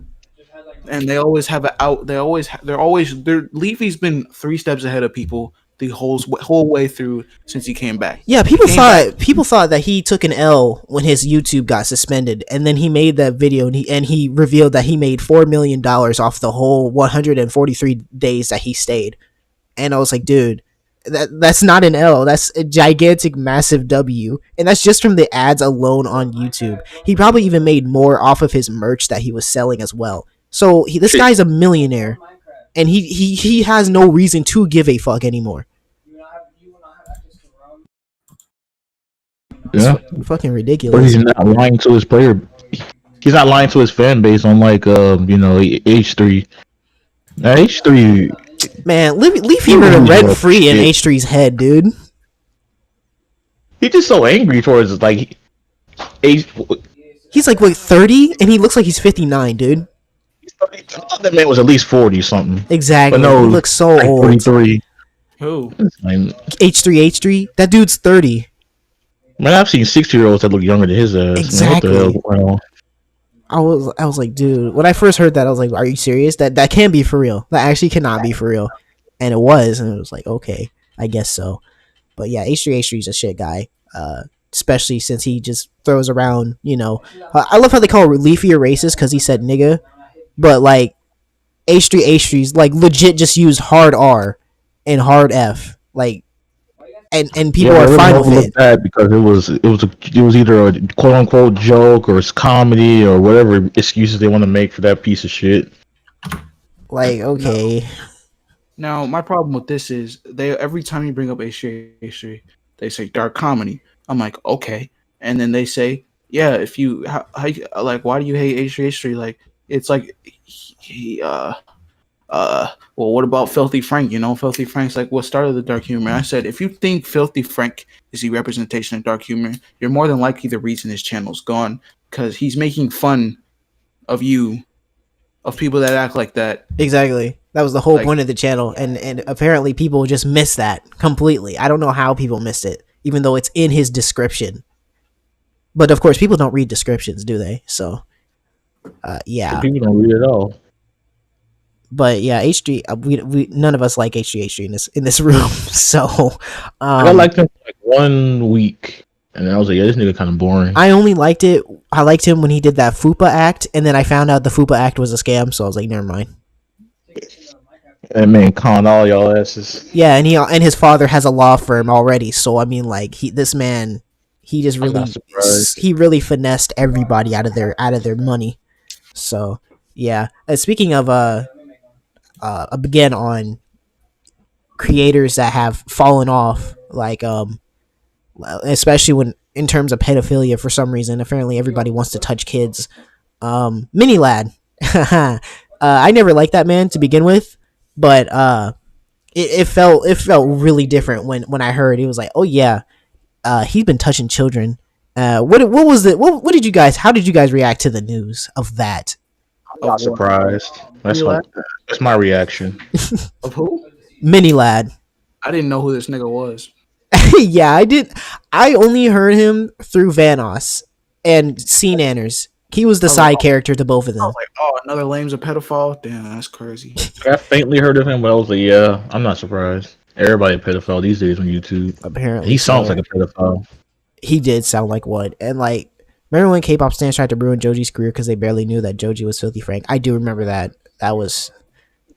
and they always have an out. They're Leafy's been 3 steps ahead of people the whole way through since he came back. Yeah, people thought that he took an L when his YouTube got suspended, and then he made that video and he revealed that he made $4 million off the whole 143 days that he stayed. And I was like, dude, that's not an L. That's a gigantic, massive W, and that's just from the ads alone on YouTube. He probably even made more off of his merch that he was selling as well. So this guy's a millionaire, and he has no reason to give a fuck anymore. Yeah, it's fucking ridiculous. But he's not lying to his player. He's not lying to his fan base on like H3. Now H3, man, Leafy rent free in H3's head, dude. He's just so angry towards like He's like what 30, and he looks like he's 59, dude. I thought that man was at least 40 something. Exactly. But no, he looks so like old. 43. Who? Man, H3. That dude's 30. I've seen 60-year-olds that look younger than his ass. Exactly. Man, what the hell? I was like, dude. When I first heard that, I was like, are you serious? That can't be for real. That actually cannot be for real. And it was, and it was like, okay, I guess so. But yeah, H3 is a shit guy. Especially since he just throws around, I love how they call Leafy a racist because he said nigga, but like H3's like legit just used hard R and hard F, like, and people are fine with it. That because it was either a quote unquote joke or it's comedy or whatever excuses they want to make for that piece of shit. Like, okay. Now my problem with this is every time you bring up H3, they say dark comedy. I'm like, okay, and then they say, yeah, if you how like, why do you hate H3? Like, it's like well, what about Filthy Frank? Filthy Frank's like what started the dark humor. I said, if you think Filthy Frank is the representation of dark humor, you're more than likely the reason his channel's gone, because he's making fun of people that act like that. Exactly. That was the whole point of the channel, and apparently people just missed that completely. I don't know how people missed it, even though it's in his description. But of course, people don't read descriptions, do they? So, yeah. People don't read it all. But yeah, H3. We none of us like H3 in this room. So, I liked him for like 1 week, and I was like, yeah, this nigga kind of boring. I liked him when he did that FUPA act, and then I found out the FUPA act was a scam. So I was like, never mind. That man conned all y'all asses. Yeah, and his father has a law firm already. So I mean, like, he really finessed everybody out of their money. So yeah. Speaking of again on creators that have fallen off, like especially when in terms of pedophilia, for some reason apparently everybody wants to touch kids. Mini Lad. I never liked that man to begin with, but it felt really different when I heard it was like, oh yeah, he's been touching children. What was it? What did you guys? How did you guys react to the news of that? I'm not surprised. That's my reaction. Of who? Mini Lad. I didn't know who this nigga was. Yeah, I did. I only heard him through Vanoss and C Nanners. He was the side character to both of them. I was like, oh, another lame's a pedophile? Damn, that's crazy. I faintly heard of him, but I was like, yeah, I'm not surprised. Everybody a pedophile these days on YouTube. Apparently. He sounds like a pedophile. He did sound like one. And like, remember when K-pop stans tried to ruin Joji's career because they barely knew that Joji was Filthy Frank? I do remember that. That was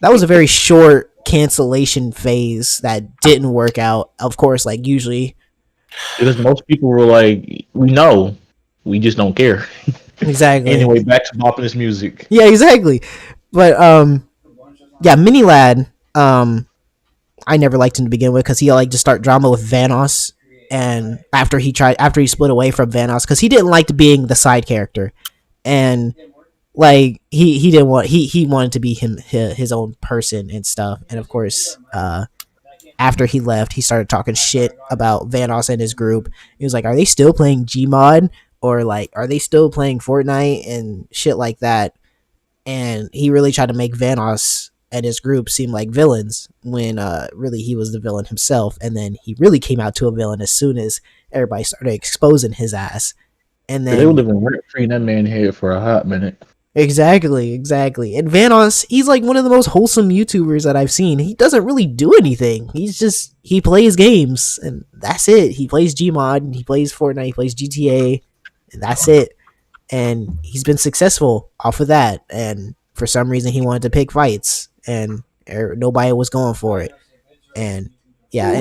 a very short cancellation phase that didn't work out. Of course, like usually. Because most people were like, we know. We just don't care. Exactly. Anyway, back to bopping his music. Yeah, exactly. But yeah, Mini Lad, I never liked him to begin with because he liked to start drama with Vanoss, and after he split away from Vanoss because he didn't like being the side character, and like he didn't want he wanted to be his own person and stuff, and of course after he left, he started talking shit about Vanoss and his group. He was like, are they still playing Gmod? Or like, are they still playing Fortnite and shit like that? And he really tried to make Vanoss and his group seem like villains when really he was the villain himself. And then he really came out to a villain as soon as everybody started exposing his ass. And then they were living rent-free in that man's head for a hot minute. Exactly. And Vanoss, he's like one of the most wholesome YouTubers that I've seen. He doesn't really do anything. He plays games and that's it. He plays Gmod, he plays Fortnite, he plays GTA. That's it, and he's been successful off of that. And for some reason, he wanted to pick fights, and nobody was going for it. And yeah,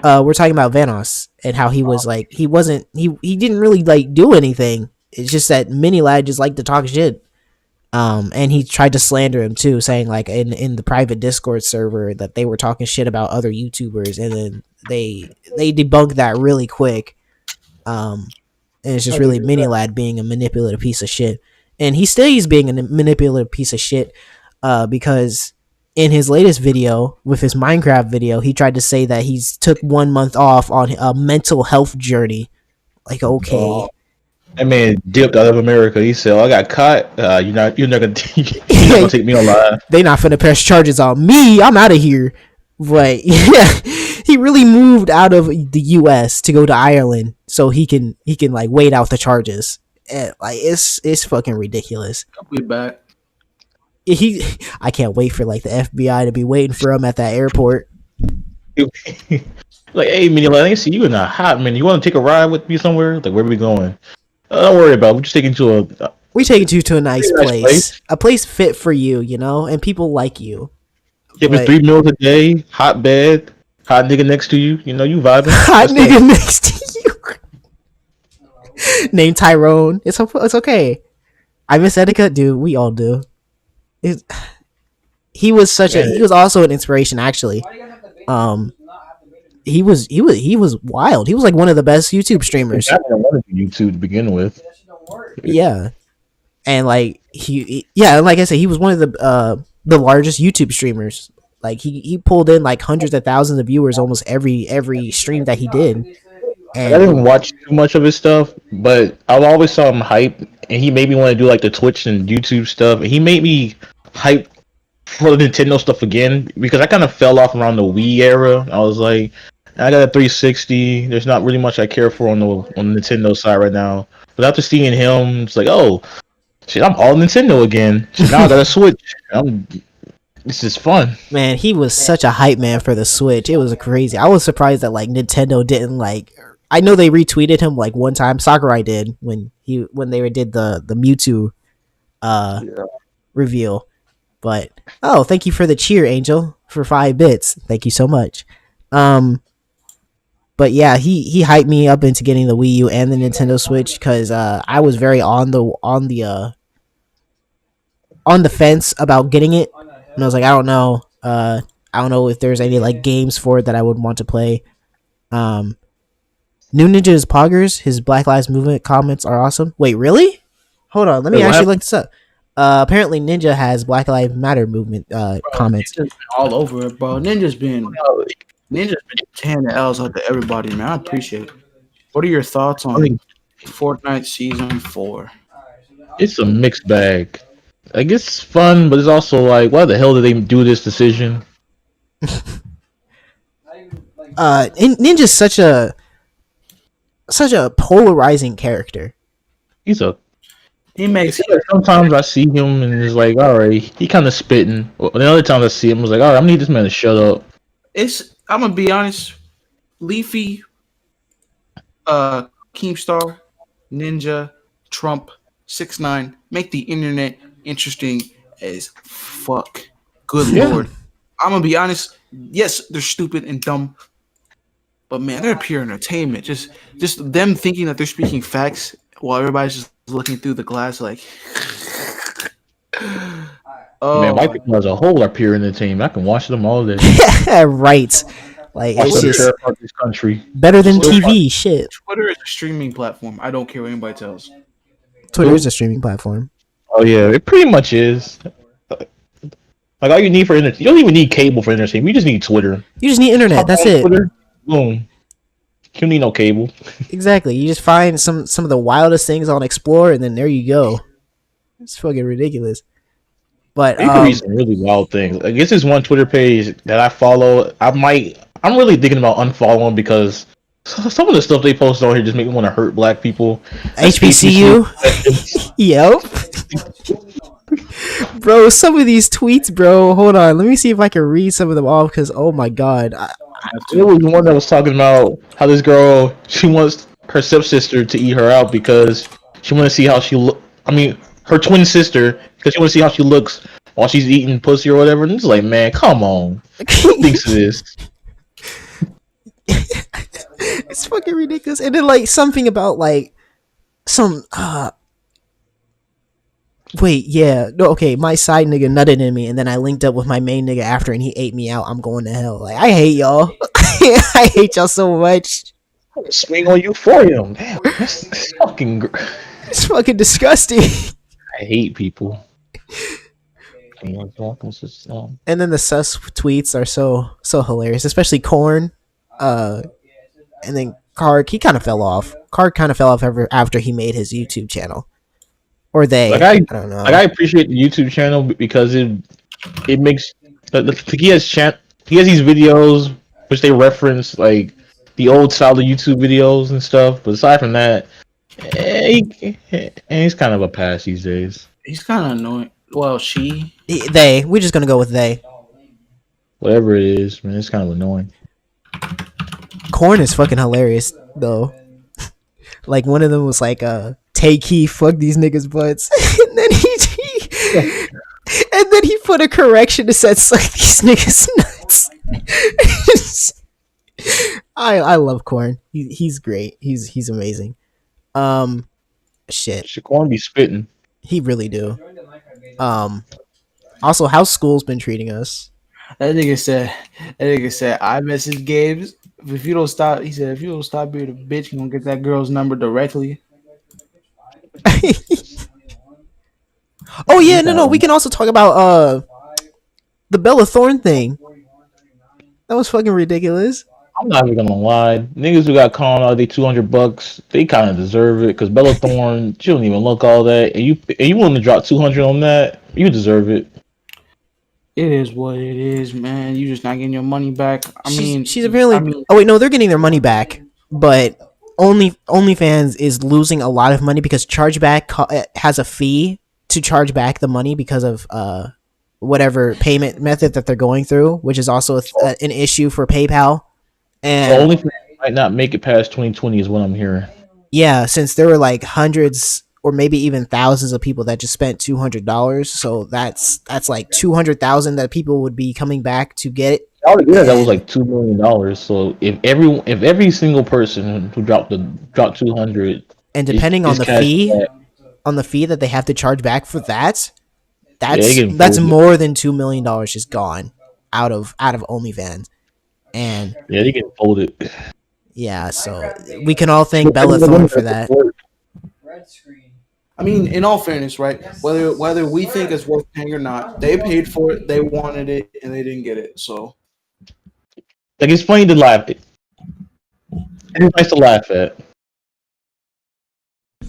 we're talking about Vanoss and how he was like he didn't really like do anything. It's just that Mini Lad just liked to talk shit. And he tried to slander him too, saying like in the private Discord server that they were talking shit about other YouTubers, and then they debunked that really quick. And it's just really Mini Lad being a manipulative piece of shit. And he stays being a manipulative piece of shit because in his latest video, with his Minecraft video, he tried to say that he's took 1 month off on a mental health journey. Like, okay. That man dipped out of America. He said, "Oh, I got caught. You're not gonna, you're not gonna take me alive." They not finna press charges on me. I'm out of here. But yeah, he really moved out of the U.S. to go to Ireland so he can like wait out the charges. And, like it's fucking ridiculous. I'll be back. He, I can't wait for like the FBI to be waiting for him at that airport. Like, hey, man, like, I see you in a hot minute. You want to take a ride with me somewhere? Like, where are we going? Don't worry about it. We're just taking to a We taking you to a nice nice place, a place fit for you, and people like you. give us But 3 meals a day, hot bed, hot nigga next to you. You know, you vibing. hot Let's nigga go. next to you, named Tyrone. It's okay. I miss etiquette, dude. We all do. It's, he was also an inspiration actually. Um, he was wild. He was like one of the best YouTube streamers. I didn't want to do YouTube to begin with. Yeah, and like yeah, like I said, he was one of the largest YouTube streamers. Like he pulled in like hundreds of thousands of viewers almost every stream that he did. I And didn't watch too much of his stuff, but I always saw him hype, and he made me want to do like the Twitch and YouTube stuff. And he made me hype for the Nintendo stuff again because I kind of fell off around the Wii era. I was like, I got a 360. There's not really much I care for on the Nintendo side right now. But after seeing him, it's like, oh, shit, I'm all Nintendo again. So now I got a Switch. This is fun. man, he was such a hype man for the Switch. It was crazy. I was surprised that like Nintendo didn't like. I know they retweeted him like one time. Sakurai did when they did the Mewtwo reveal. But thank you for the cheer, Angel, for 5 bits. Thank you so much. But yeah, he hyped me up into getting the Wii U and the Nintendo Switch because I was very on the fence about getting it, and I was like, I don't know. I don't know if there's any like games for it that I would want to play. New Ninja's Poggers, his Black Lives Movement comments are awesome. Wait, really? Hold on, let me actually look this up. Apparently Ninja has Black Lives Matter movement comments. Ninja's been all over it, bro. Ninja's been tearing the L's out to everybody, man. I appreciate it. What are your thoughts on Fortnite Season 4? It's a mixed bag. Like, it's fun, but it's also like, why the hell did they do this decision? Ninja's such a polarizing character. He makes sometimes I see him and it's like, all right, he kind of spitting. Well, the other times I see him, I was like, all right, I need this man to shut up. I'm gonna be honest, Leafy, Keemstar, Ninja, Trump, 6ix9ine make the internet interesting as fuck. Good lord. I'm gonna be honest. Yes, they're stupid and dumb, but man, they're pure entertainment. Just them thinking that they're speaking facts while everybody's just looking through the glass like. Man, white people as a whole are pure entertainment. I can watch them all day. Right. Like, it's just this country. better than TV. Shit. Twitter is a streaming platform. I don't care what anybody tells. Twitter is a streaming platform. Oh yeah, it pretty much is. Like, all you need for internet, you don't even need cable for entertainment. You just need Twitter. You just need internet. That's it. Twitter, boom. You don't need no cable. Exactly. You just find some of the wildest things on Explore, and then there you go. It's fucking ridiculous. But You can read some really wild things. I guess there's one Twitter page that I follow. I'm really thinking about unfollowing because some of the stuff they post on here just make me want to hurt black people. HBCU. Yep. Bro, some of these tweets, bro. Hold on. Let me see if I can read some of them off because, oh my god. There was one that was talking about how this girl, she wants her stepsister to eat her out because she want to see how she look. I mean, her twin sister, because she want to see how she looks while she's eating pussy or whatever. And it's like, man, come on. Who thinks of this? It's fucking ridiculous. And then like something about like some wait, yeah. No, okay, my side nigga nutted in me and then I linked up with my main nigga after and he ate me out. I'm going to hell. Like, I hate y'all. I hate y'all so much. Swing on you for him. Damn, that's fucking it's fucking disgusting. I hate people. And then the sus tweets are so hilarious, especially Corn. And then Karg, he kind of fell off. Karg kind of fell off after he made his YouTube channel, or they. I don't know. I appreciate the YouTube channel because it makes he has these videos which they reference like the old style of YouTube videos and stuff. But aside from that, he's kind of a pass these days. He's kind of annoying. Well, they. We're just gonna go with they. Whatever it is, man, it's kind of annoying. Corn is fucking hilarious though. Like one of them was like, "Take key, fuck these niggas' butts," and then he put a correction that said, "Suck these niggas' nuts." I love Corn. He's great. He's amazing. Shit. Corn be spitting. He really do. Also, how's school's been treating us? That nigga said, I message Gabe's. If you don't stop, he said, if you don't stop being a bitch, you gonna get that girl's number directly. Oh yeah, no. We can also talk about the Bella Thorne thing. That was fucking ridiculous. I'm not even gonna lie. Niggas who got called out, they $200, they kind of deserve it because Bella Thorne, she don't even look all that, and you want to drop 200 on that, you deserve it. It is what it is, man. You just not getting your money back. She's apparently. Oh wait, no, they're getting their money back, but OnlyFans is losing a lot of money because chargeback has a fee to charge back the money because of whatever payment method that they're going through, which is also an issue for PayPal. And so OnlyFans might not make it past 2020 is what I'm hearing. Yeah, since there were like hundreds or maybe even thousands of people that just spent $200, so that's like 200,000 that people would be coming back to get it. Yeah, that was like $2 million. So if every single person who dropped 200, and depending on the fee that they have to charge back for that's more than $2 million just gone out of OnlyFans. And yeah, they get folded. Yeah, so we can all thank Bella Thorne for that. I mean, in all fairness, right? Whether we think it's worth paying or not, they paid for it, they wanted it, and they didn't get it. So, like, it's funny to laugh at. It's nice to laugh at.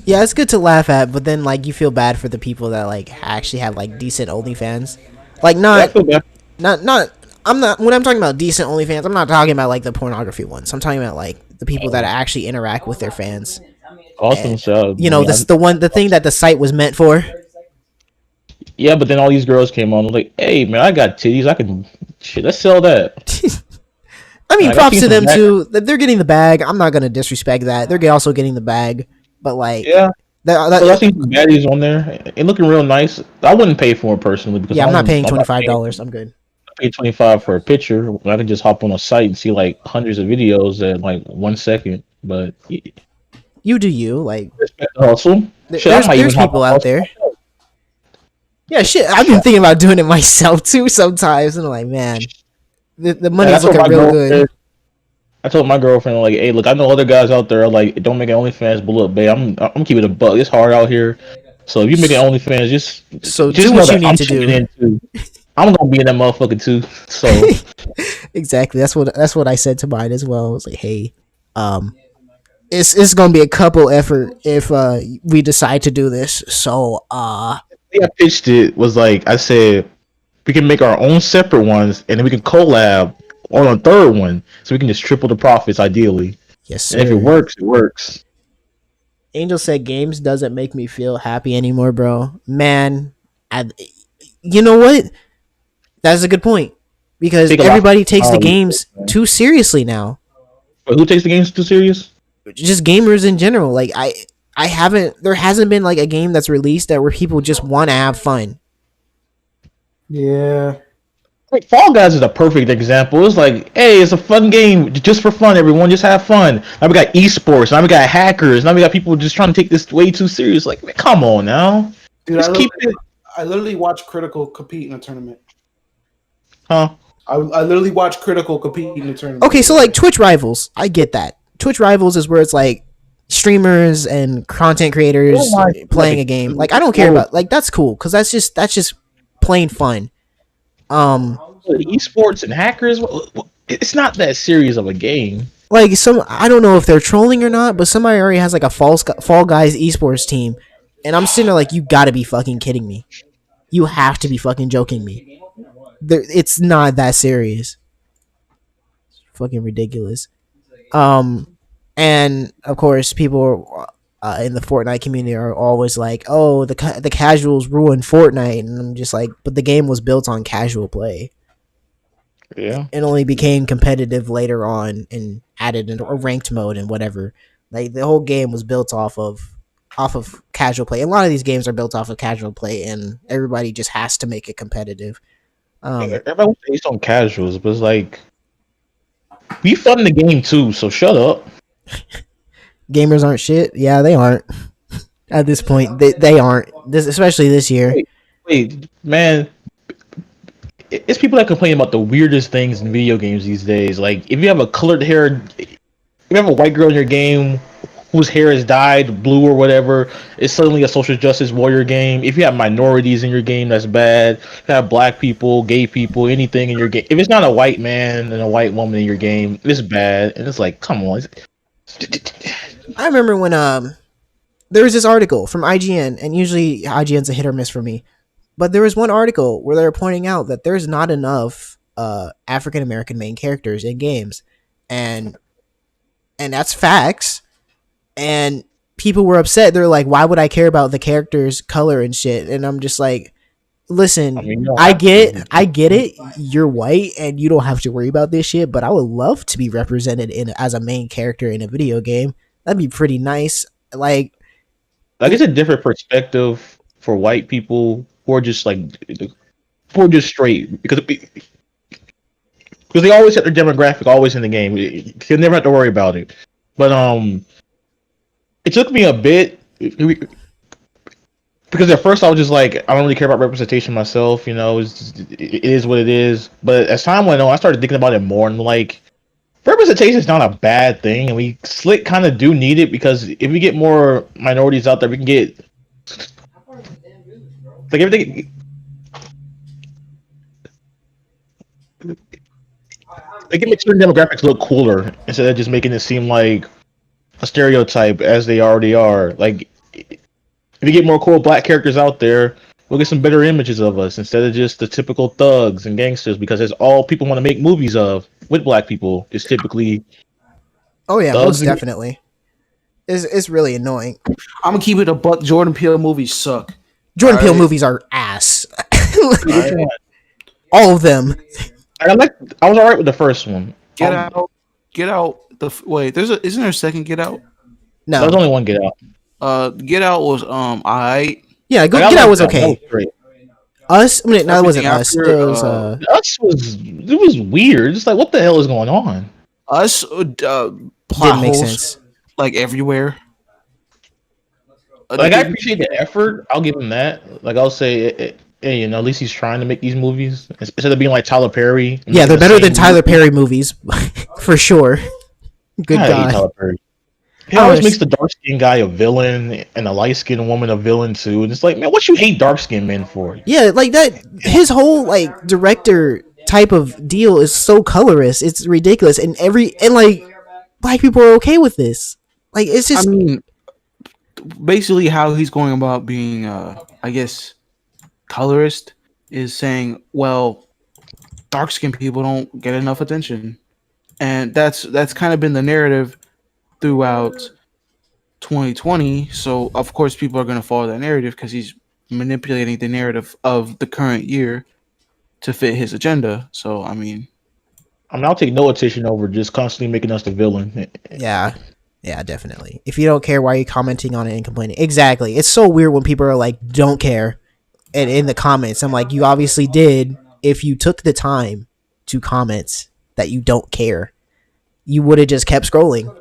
Yeah, it's good to laugh at, but then like you feel bad for the people that like actually have like decent OnlyFans. Like not. I'm not when I'm talking about decent OnlyFans. I'm not talking about like the pornography ones. I'm talking about like the people that actually interact with their fans. Awesome show. You know, this is the thing that the site was meant for. Yeah, but then all these girls came on like, "Hey, man, I got titties. Let's sell that." I mean, props to them too. They're getting the bag. I'm not gonna disrespect that. They're also getting the bag, but like, yeah, I think the baddies on there and looking real nice. I wouldn't pay for it personally because I'm not paying $25. I'm good. I pay $25 for a picture. I can just hop on a site and see like hundreds of videos at like 1 second. But you do you like hustle? There's people out there. Yeah, shit. I've been thinking about doing it myself too sometimes, and I'm like, man, the money's looking real good. I told my girlfriend like, hey, look, I know other guys out there are like, don't make an OnlyFans, but look, babe, I'm keeping it a buck. It's hard out here, so if you make an OnlyFans, just do what you need to do. I'm gonna be in that motherfucker too. So exactly, that's what I said to mine as well. I was like, hey, it's gonna be a couple effort if we decide to do this. So the way I pitched it was like, I said we can make our own separate ones, and then we can collab on a third one, so we can just triple the profits ideally. Yes, sir. And if it works, it works. Angel said games doesn't make me feel happy anymore, bro. Man, you know what? That's a good point because everybody takes the games too seriously now. But who takes the games too serious? Just gamers in general. Like there hasn't been like a game that's released where people just want to have fun. Yeah. Like Fall Guys is a perfect example. It's like, hey, it's a fun game just for fun. Everyone just have fun. Now we got esports. Now we got hackers. Now we got people just trying to take this way too serious. Like, man, come on now. Dude, I literally watched Critical compete in a tournament. Huh? I literally watched Critical compete in the tournament. Okay, so like Twitch Rivals, I get that. Twitch Rivals is where it's like streamers and content creators playing a game. Like I don't care about like that's cool because that's just plain fun. Esports and hackers, it's not that serious of a game. Like I don't know if they're trolling or not, but somebody already has like a Fall Guys esports team, and I'm sitting there like, you gotta be fucking kidding me. You have to be fucking joking me. It's not that serious. It's fucking ridiculous. And of course, people in the Fortnite community are always like, "Oh, the casuals ruined Fortnite," and I'm just like, "But the game was built on casual play. Yeah. It only became competitive later on and added a ranked mode and whatever. Like the whole game was built off of casual play. And a lot of these games are built off of casual play, and everybody just has to make it competitive. Everybody wants to based on casuals, but it's like we fun the game too. So shut up. Gamers aren't shit. Yeah, they aren't. At this point, they aren't. Especially this year. Wait, man. It's people that complain about the weirdest things in video games these days. Like, if you have a colored hair, if you have a white girl in your game whose hair is dyed blue or whatever, it's suddenly a social justice warrior game. If you have minorities in your game, that's bad. If you have black people, gay people, anything in your game, if it's not a white man and a white woman in your game, it's bad. And it's like, come on. I remember when there was this article from IGN, and usually IGN's a hit or miss for me. But there was one article where they were pointing out that there's not enough African American main characters in games, and that's facts. And people were upset. They're like, "Why would I care about the character's color and shit?" And I'm just like, "Listen, I get it. You're white and you don't have to worry about this shit. But I would love to be represented as a main character in a video game. That'd be pretty nice." Like it's a different perspective for white people who are just straight because they always have their demographic always in the game. You never have to worry about it. But it took me a bit because at first I was just like, I don't really care about representation myself. You know, it is what it is. But as time went on, I started thinking about it more and like, representation is not a bad thing, and we slick kind of do need it because if we get more minorities out there, we can get like everything. They can make certain demographics look cooler instead of just making it seem like a stereotype as they already are. Like, if you get more cool black characters out there, we'll get some better images of us instead of just the typical thugs and gangsters, because that's all people want to make movies of with black people. Is typically. Oh yeah, most definitely. It's really annoying. I'm gonna keep it a buck. Jordan Peele movies suck. Jordan Peele movies are ass. All of them. I was alright with the first one. Get Out. Isn't there a second Get Out? No, there's only one Get Out. Get Out was alright. Yeah, Get Out was okay. Us? I mean, no, it wasn't Us. It was Us was weird. It's like, what the hell is going on? Us plot didn't make sense. Like everywhere. Like, I appreciate the effort. I'll give him that. Like, I'll say, hey, you know, at least he's trying to make these movies instead of being like Tyler Perry. Yeah, they're better than Tyler Perry movies, for sure. Good guy. Tyler Perry. He always makes the dark skinned guy a villain and a light skinned woman a villain too. And it's like, man, what you hate dark skinned men for? Yeah, like that. His whole like director type of deal is so colorist. It's ridiculous, and like black people are okay with this. Like, it's just. I mean, basically, how he's going about being, I guess, colorist is saying, well, dark skinned people don't get enough attention, and that's kind of been the narrative throughout 2020. So of course people are going to follow that narrative because he's manipulating the narrative of the current year to fit his agenda. So I'll take no attention over just constantly making us the villain. Yeah, definitely. If you don't care, why are you commenting on it and complaining? Exactly. It's so weird when people are like, don't care, and in the comments I'm like, you obviously did. If you took the time to comment that you don't care, you would have just kept scrolling.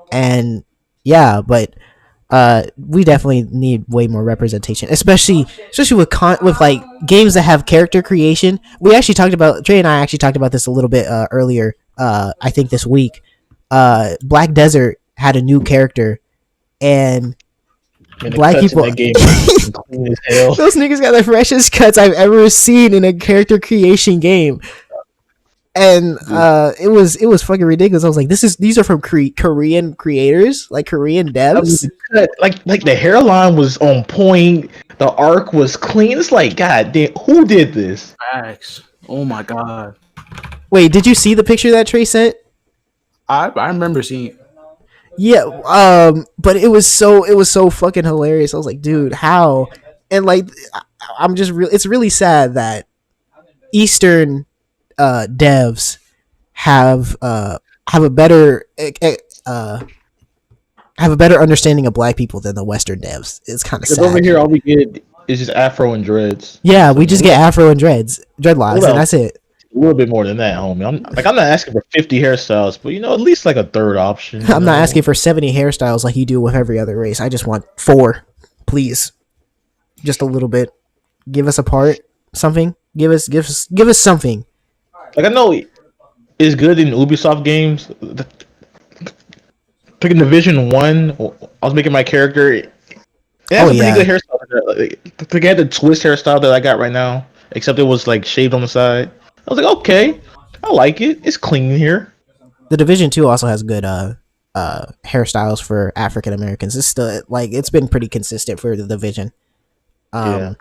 And yeah, but we definitely need way more representation, especially with like games that have character creation. We actually talked about Trey and I actually talked about this a little bit earlier. I think this week. Black Desert had a new character, and black people. Game clean as hell. Those niggas got the freshest cuts I've ever seen in a character creation game. And it was fucking ridiculous. I was like, these are from Korean creators, like Korean I mean, devs. like the hairline was on point. The arc was clean. It's like, God damn, who did this? Facts. Oh my god. Wait, did you see the picture that Trey sent? I remember seeing it. Yeah, but it was so fucking hilarious. I was like, dude, how? And like, I'm just real. It's really sad that Eastern devs have a better have a better understanding of black people than the Western devs. It's kind of Because sad. over here, all we get is just afro and dreads. Yeah, So, we just get afro and dreadlocks, Well, and that's it. a little bit more than that, homie. I'm not asking for 50 hairstyles, but at least like a third option. I'm not asking for 70 hairstyles like you do with every other race. I just want 4, please. Just a little bit. Give us a part, something. Give us something. Like, I know it's good in Ubisoft games. Picking Division 1, I was making my character. It has a pretty good hairstyle. Like, forget the twist hairstyle that I got right now, except it was like shaved on the side. I was like, okay, I like it. It's clean here. The Division 2 also has good hairstyles for African Americans. It's still like it's been pretty consistent for the Division. Yeah.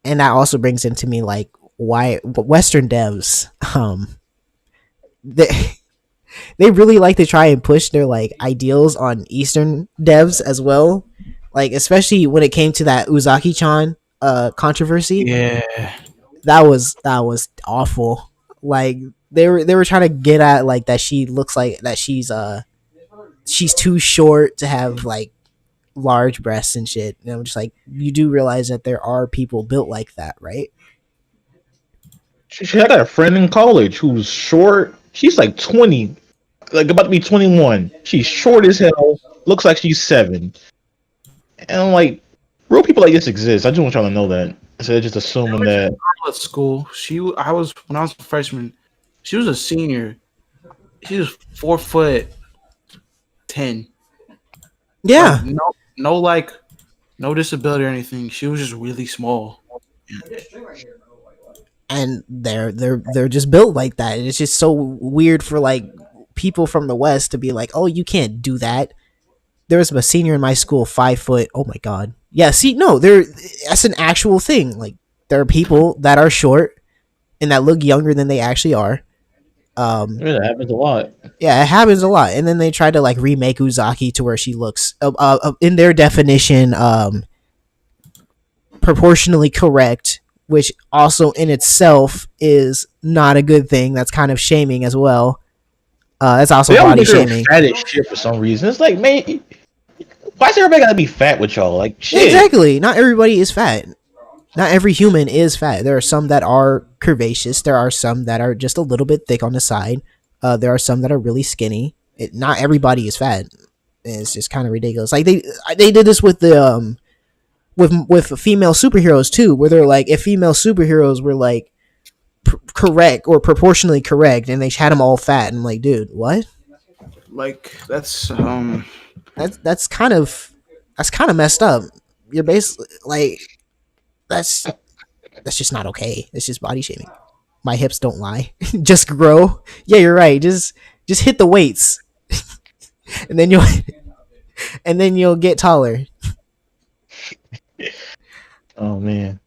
And that also brings into me like why Western devs they really like to try and push their like ideals on Eastern devs as well. Like especially when it came to that Uzaki-chan controversy. Yeah. That was awful. Like they were trying to get at like that she looks like that she's too short to have like large breasts and shit. And I'm just like, you do realize that there are people built like that, right? She had a friend in college who's short. She's like 20, like about to be 21. She's short as hell. Looks like she's 7. And I'm like, real people like this exist. I just want y'all to know that. Instead of just assuming that. At school, when I was a freshman, she was a senior. She was 4'10". Yeah. Like, no disability or anything. She was just really small. And they're just built like that. And it's just so weird for like people from the West to be like, oh, you can't do that. There was a senior in my school, 5 foot. Oh my god. Yeah. See, no, that's an actual thing. Like there are people that are short and that look younger than they actually are. Yeah, that happens a lot. Yeah, it happens a lot. And then they try to like remake Uzaki to where she looks, in their definition, proportionally correct, which also in itself is not a good thing. That's kind of shaming as well. That's also body shaming. Fat as shit for some reason. It's like, man, why's everybody gotta be fat with y'all? Like, shit. Exactly. Not everybody is fat. Not every human is fat. There are some that are curvaceous. There are some that are just a little bit thick on the side. There are some that are really skinny. Not everybody is fat. It's just kind of ridiculous. Like they did this with the with female superheroes too, where they're like, if female superheroes were like correct or proportionally correct, and they had them all fat, and I'm like, dude, what? Like that's kind of messed up. You're basically like that's just not okay. It's just body shaming. My hips don't lie. Just grow. Yeah, you're right. Just hit the weights, and then you'll get taller. Oh man,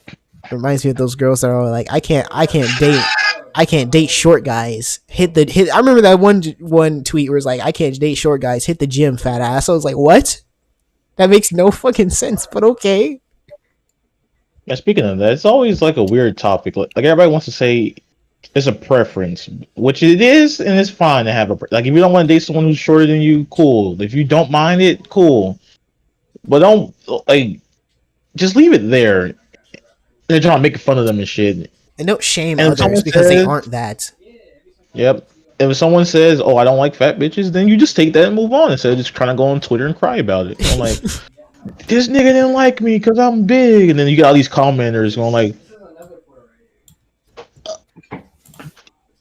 it reminds me of those girls that are like, I can't date short guys. I remember that one tweet where it's like, I can't date short guys. Hit the gym, fat ass. I was like, what? That makes no fucking sense. But okay. Yeah, speaking of that, it's always like a weird topic. Like everybody wants to say it's a preference, which it is, and it's fine to have like if you don't want to date someone who's shorter than you, cool. If you don't mind it, cool. But don't like just leave it there. They're trying to make fun of them and shit. And don't shame others because they aren't that. Yep. If someone says, "Oh, I don't like fat bitches," then you just take that and move on instead of just trying to go on Twitter and cry about it. I'm like, this nigga didn't like me because I'm big, and then you got all these commenters going like,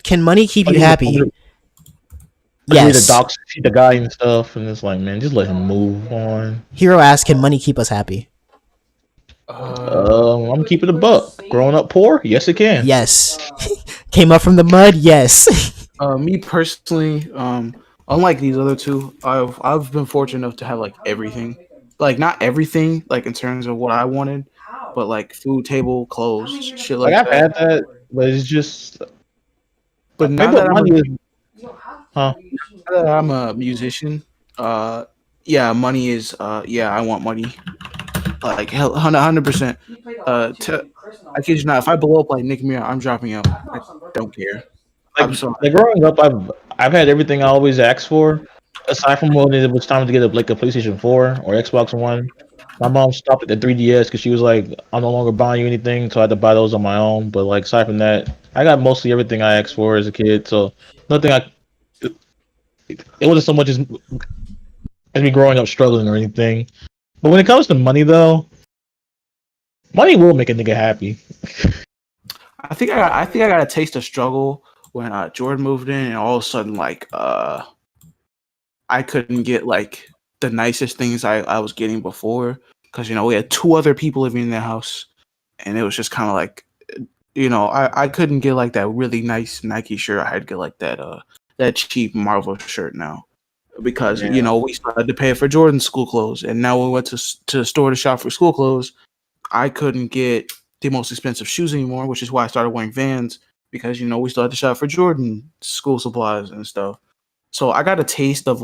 "Can money keep you happy?" Yes. The guy and stuff, and it's like, man, just let him move on. Hero asks, "Can money keep us happy?" I'm keeping a buck. Growing up poor, yes, it can. Yes. Came up from the mud, yes. Me personally, unlike these other two, I've been fortunate enough to have like everything, like not everything, like in terms of what I wanted, but like food, table, clothes, shit Like like I've that. had that, but it's just But now maybe that I'm a money is, huh? now that I'm a musician, yeah, money is yeah, I want money, like 100%. I kid you not, if I blow up like Nick Mir, I'm dropping out. I don't care. Like I'm sorry. like growing up, I've had everything I always asked for, aside from when it was time to get a PlayStation 4 or Xbox One. My mom stopped at the 3DS because she was like, "I'm no longer buying you anything," so I had to buy those on my own. But like aside from that, I got mostly everything I asked for as a kid. So nothing it wasn't so much as me growing up struggling or anything. But when it comes to money, though, money will make a nigga happy. I think I got a taste of struggle when Jordan moved in, and all of a sudden, like I couldn't get like the nicest things I was getting before because we had two other people living in the house, and it was just kind of like I couldn't get like that really nice Nike shirt. I had to get like that cheap Marvel shirt now because Yeah. we started to pay for Jordan's school clothes, and now we went to the store to shop for school clothes. I couldn't get the most expensive shoes anymore, which is why I started wearing Vans because we still had to shop for Jordan school supplies and stuff. So I got a taste of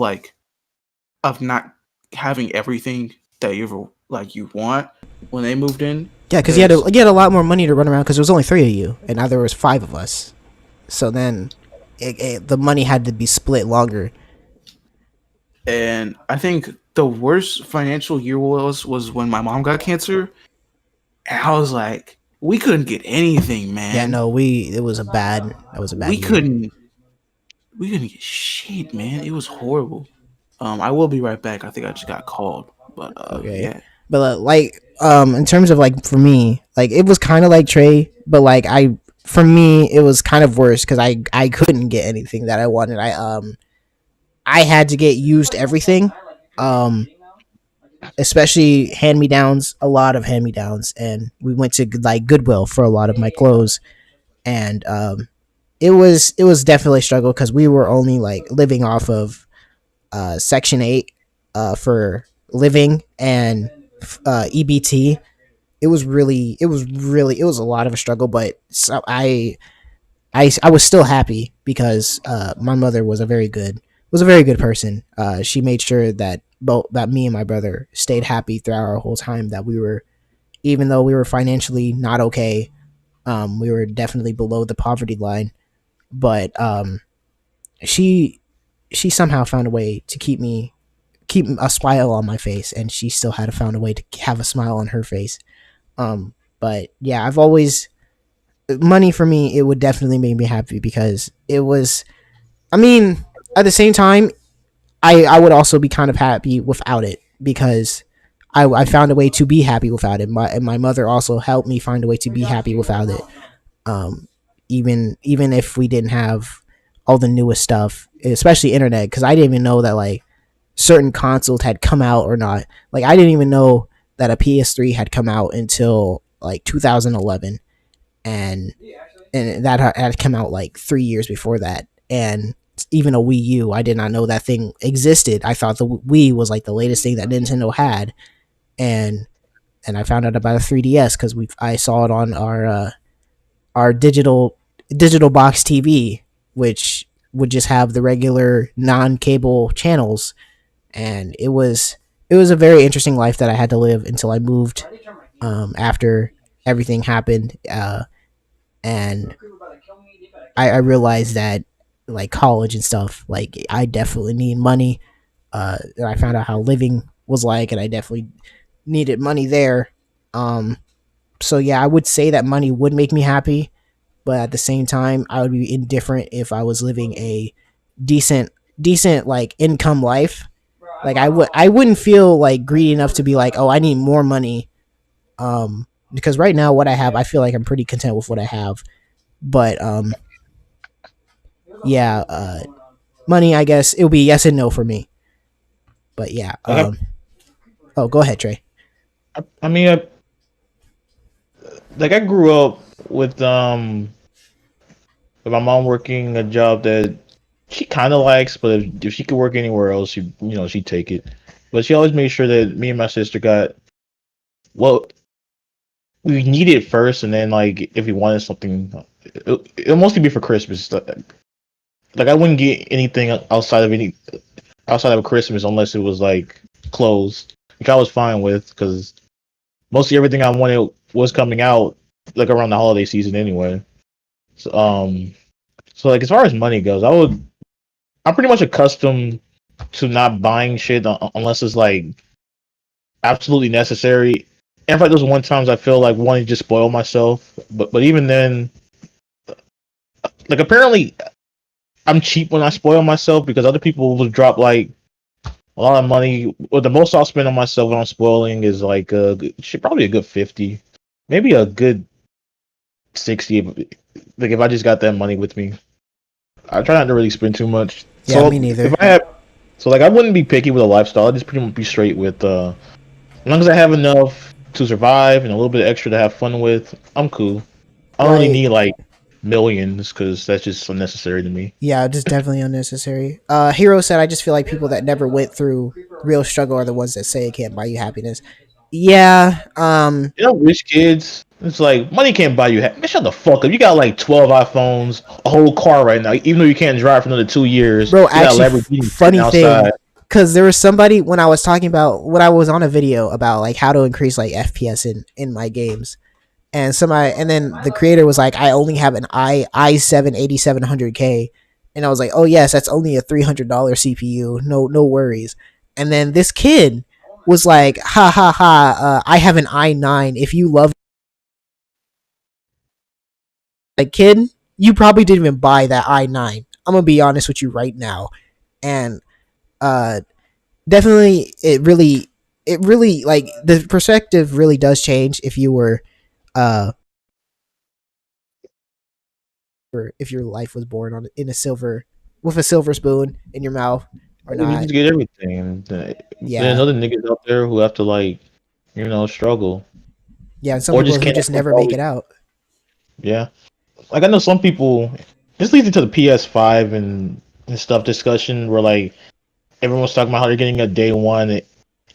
not having everything that you want when they moved in. Yeah, because you had a lot more money to run around because there was only 3 of you, and now there was 5 of us. So then, the money had to be split longer. And I think the worst financial year was when my mom got cancer, and I was like, we couldn't get anything, man. Yeah, no, it was a bad. That was a bad. We year. couldn't get shit, man. It was horrible. I will be right back. I think I just got called, but Okay. yeah. But in terms of like for me, like it was kind of like Trey, but like for me it was kind of worse because I couldn't get anything that I wanted. I had to get used everything, especially hand me downs, a lot of hand me downs, and we went to like Goodwill for a lot of my clothes, and it was definitely a struggle because we were only like living off of Section 8 for living and EBT. It was a lot of a struggle, but so I was still happy because my mother was a very good person. She made sure that me and my brother stayed happy throughout our whole time. That even though we were financially not okay, we were definitely below the poverty line. But she somehow found a way to keep a smile on my face, and she still had to found a way to have a smile on her face. But yeah, I've always money for me. It would definitely make me happy because it was. I mean, at the same time, I would also be kind of happy without it because I found a way to be happy without it. My mother also helped me find a way to be happy without it. Um, even if we didn't have all the newest stuff, especially internet, because I didn't even know that like certain consoles had come out or not. Like I didn't even know that a PS3 had come out until like 2011, and that had come out like 3 years before that. And even a Wii U, I did not know that thing existed. I thought the Wii was like the latest thing that Nintendo had, and I found out about a 3DS because I saw it on our digital box TV, which would just have the regular non-cable channels, and it was a very interesting life that I had to live until I moved after everything happened, and I realized that like college and stuff, like I definitely need money. And I found out how living was like, and I definitely needed money there. So yeah, I would say that money would make me happy, but at the same time, I would be indifferent if I was living a decent like income life. Like I wouldn't feel like greedy enough to be like, oh, I need more money. Because right now what I have, I feel like I'm pretty content with what I have. But yeah, money, I guess it'll be yes and no for me. But yeah, Like oh, go ahead, Trey. I mean, like I grew up with With my mom working a job that she kind of likes, but if she could work anywhere else, she'd take it. But she always made sure that me and my sister got what we needed first, and then like if we wanted something, it'll mostly be for Christmas. Like I wouldn't get anything outside of Christmas unless it was like clothes, which I was fine with because mostly everything I wanted was coming out like around the holiday season anyway. So, so like as far as money goes, I'm pretty much accustomed to not buying shit unless it's like absolutely necessary. And for like those one times I feel like wanting to just spoil myself, but even then, like apparently I'm cheap when I spoil myself because other people will drop like a lot of money. Well, the most I'll spend on myself when I'm spoiling is like probably a good 50, maybe a good 60. Like if I just got that money with me, I try not to really spend too much. Yeah, So me neither. if I have, so like I wouldn't be picky with a lifestyle. I just pretty much be straight with as long as I have enough to survive and a little bit extra to have fun with, I'm cool. I don't really Right. need like millions because that's just unnecessary to me. Yeah, just definitely unnecessary. Hero said, I just feel like people that never went through real struggle are the ones that say it can't buy you happiness. Yeah. Rich kids, it's like money can't buy you. Man, shut the fuck up. You got like 12 iPhones, a whole car right now. Even though you can't drive for another 2 years, Bro, you got a actually, Lamborghini sitting funny thing, outside. because there was somebody when I was talking about when I was on a video about like how to increase like FPS in my games, and somebody, and then the creator was like, I only have an i7 8700K, and I was like, oh yes, that's only a $300 CPU, no worries. And then this kid was like, ha ha ha, I have an i9. If you love, like, kid, you probably didn't even buy that i9. I'm gonna be honest with you right now. And uh definitely it really like the perspective really does change if you were uh or if your life was born on in a silver with a silver spoon in your mouth or You not. just get everything. And there's Yeah. other niggas out there who have to like, struggle Yeah, and some or people just who can't just afford never all make these. it out. Yeah, like I know some people. This leads into the PS5 and stuff discussion where like everyone's talking about how they're getting a day one. And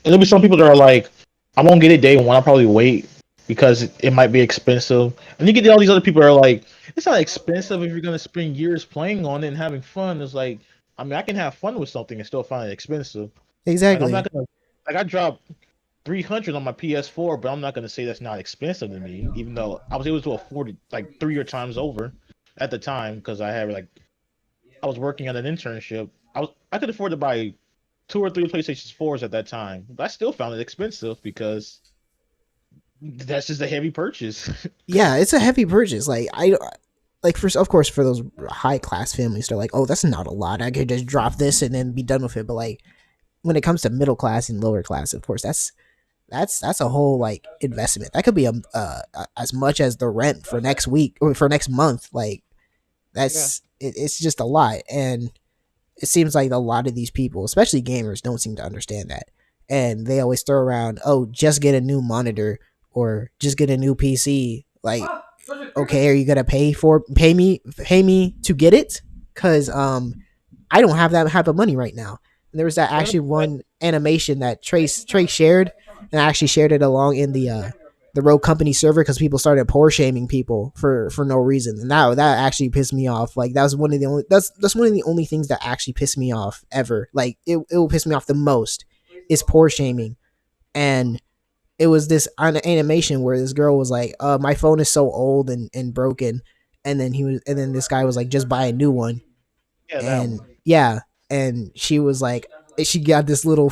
there'll be some people that are like, I won't get it day one. I'll probably wait because it might be expensive. And you get all these other people that are like, it's not expensive if you're gonna spend years playing on it and having fun. It's like, I mean, I can have fun with something and still find it expensive. Like I'm Exactly. not gonna like I dropped 300 on my PS4, but I'm not gonna say that's not expensive to me, even though I was able to afford it like 3 or times over at the time because I was working on an internship. I could afford to buy 2 or 3 PlayStation 4s at that time, but I still found it expensive because that's just a heavy purchase. Yeah, it's a heavy purchase. Like I like for of course for those high class families they're like, "Oh, that's not a lot. I could just drop this and then be done with it." But like when it comes to middle class and lower class, of course, that's a whole like investment. That could be as much as the rent for next week or for next month. Like Yeah. it's just a lot, and it seems like a lot of these people, especially gamers, don't seem to understand that, and they always throw around, "Oh, just get a new monitor or just get a new PC." Like, okay, are you gonna pay me to get it? Because I don't have that type of money right now. And there was that actually one animation that Trace shared, and I actually shared it along in the Rogue Company server because people started poor shaming people for no reason, and that actually pissed me off. Like that was one of the only that's one of the only things that actually pissed me off ever. Like it will piss me off the most is poor shaming. And it was this animation where this girl was like, my phone is so old and broken," and then this guy was like, "Just buy a new one." Yeah, that And one. yeah, and she was like, she got this little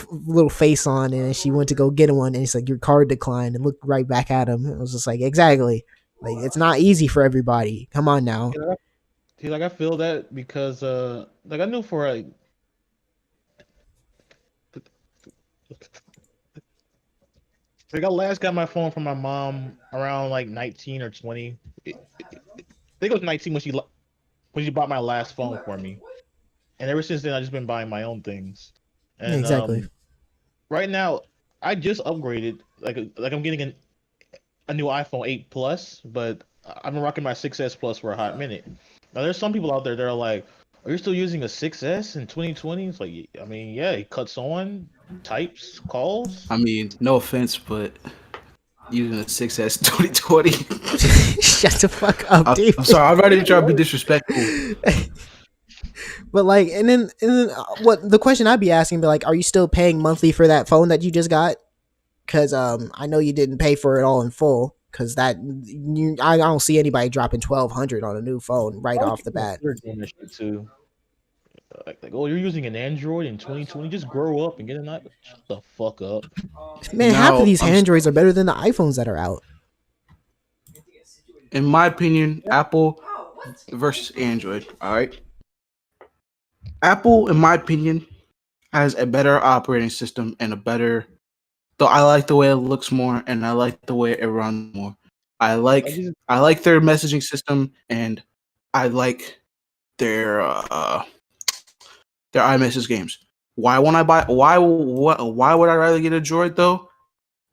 face on, and she went to go get one, and it's like, "Your card declined," and looked right back at him. It was just like, exactly, like it's not easy for everybody. Come on now. Yeah, see, like I feel that because like I knew for like I last got my phone from my mom around like 19 or 20. I think it was 19 when she bought my last phone for me. And ever since then, I've just been buying my own things. Yeah, And exactly. right now, I just upgraded. Like I'm getting a new iPhone 8 Plus, but I've been rocking my 6S Plus for a hot minute. Now, there's some people out there that are like, "Are you still using a 6S in 2020?" It's like, I mean, yeah, it cuts on, types, calls. I mean, no offense, but using a 6S 2020. Shut the fuck up, dude. I'm sorry. I'm not even trying to be disrespectful. But like, and then what the question I'd be asking, be like, are you still paying monthly for that phone that you just got? Because I know you didn't pay for it all in full. Because I don't see anybody dropping $1,200 on a new phone right off the bat. They're doing this shit too. Like, oh, you're using an Android in 2020? Just grow up and get an iPhone. Shut the fuck up. Man, half of these Androids are better than the iPhones that are out. In my opinion, Apple versus Android. All right. Apple, in my opinion, has a better operating system and a better. Though I like the way it looks more, and I like the way it runs more. I like their messaging system, and I like their iMessage games. Why would I rather get a Droid though?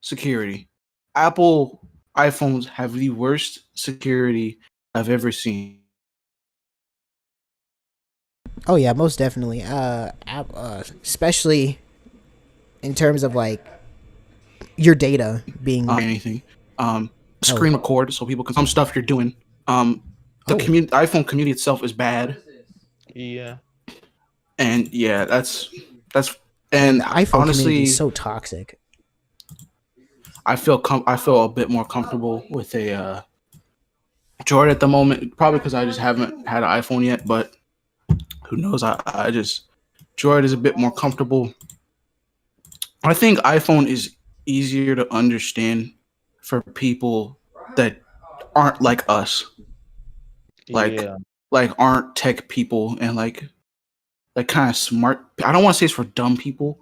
Security. Apple iPhones have the worst security I've ever seen. Oh yeah, most definitely. Especially in terms of like your data being anything. Screen record so people can some stuff you're doing. The iPhone community itself is bad. Yeah. And yeah, that's and the iPhone honestly, community is so toxic. I feel a bit more comfortable with a Droid at the moment, probably because I just haven't had an iPhone yet. But who knows? I just Droid is a bit more comfortable. I think iPhone is easier to understand for people that aren't like us, like aren't tech people and like kind of smart. I don't want to say it's for dumb people.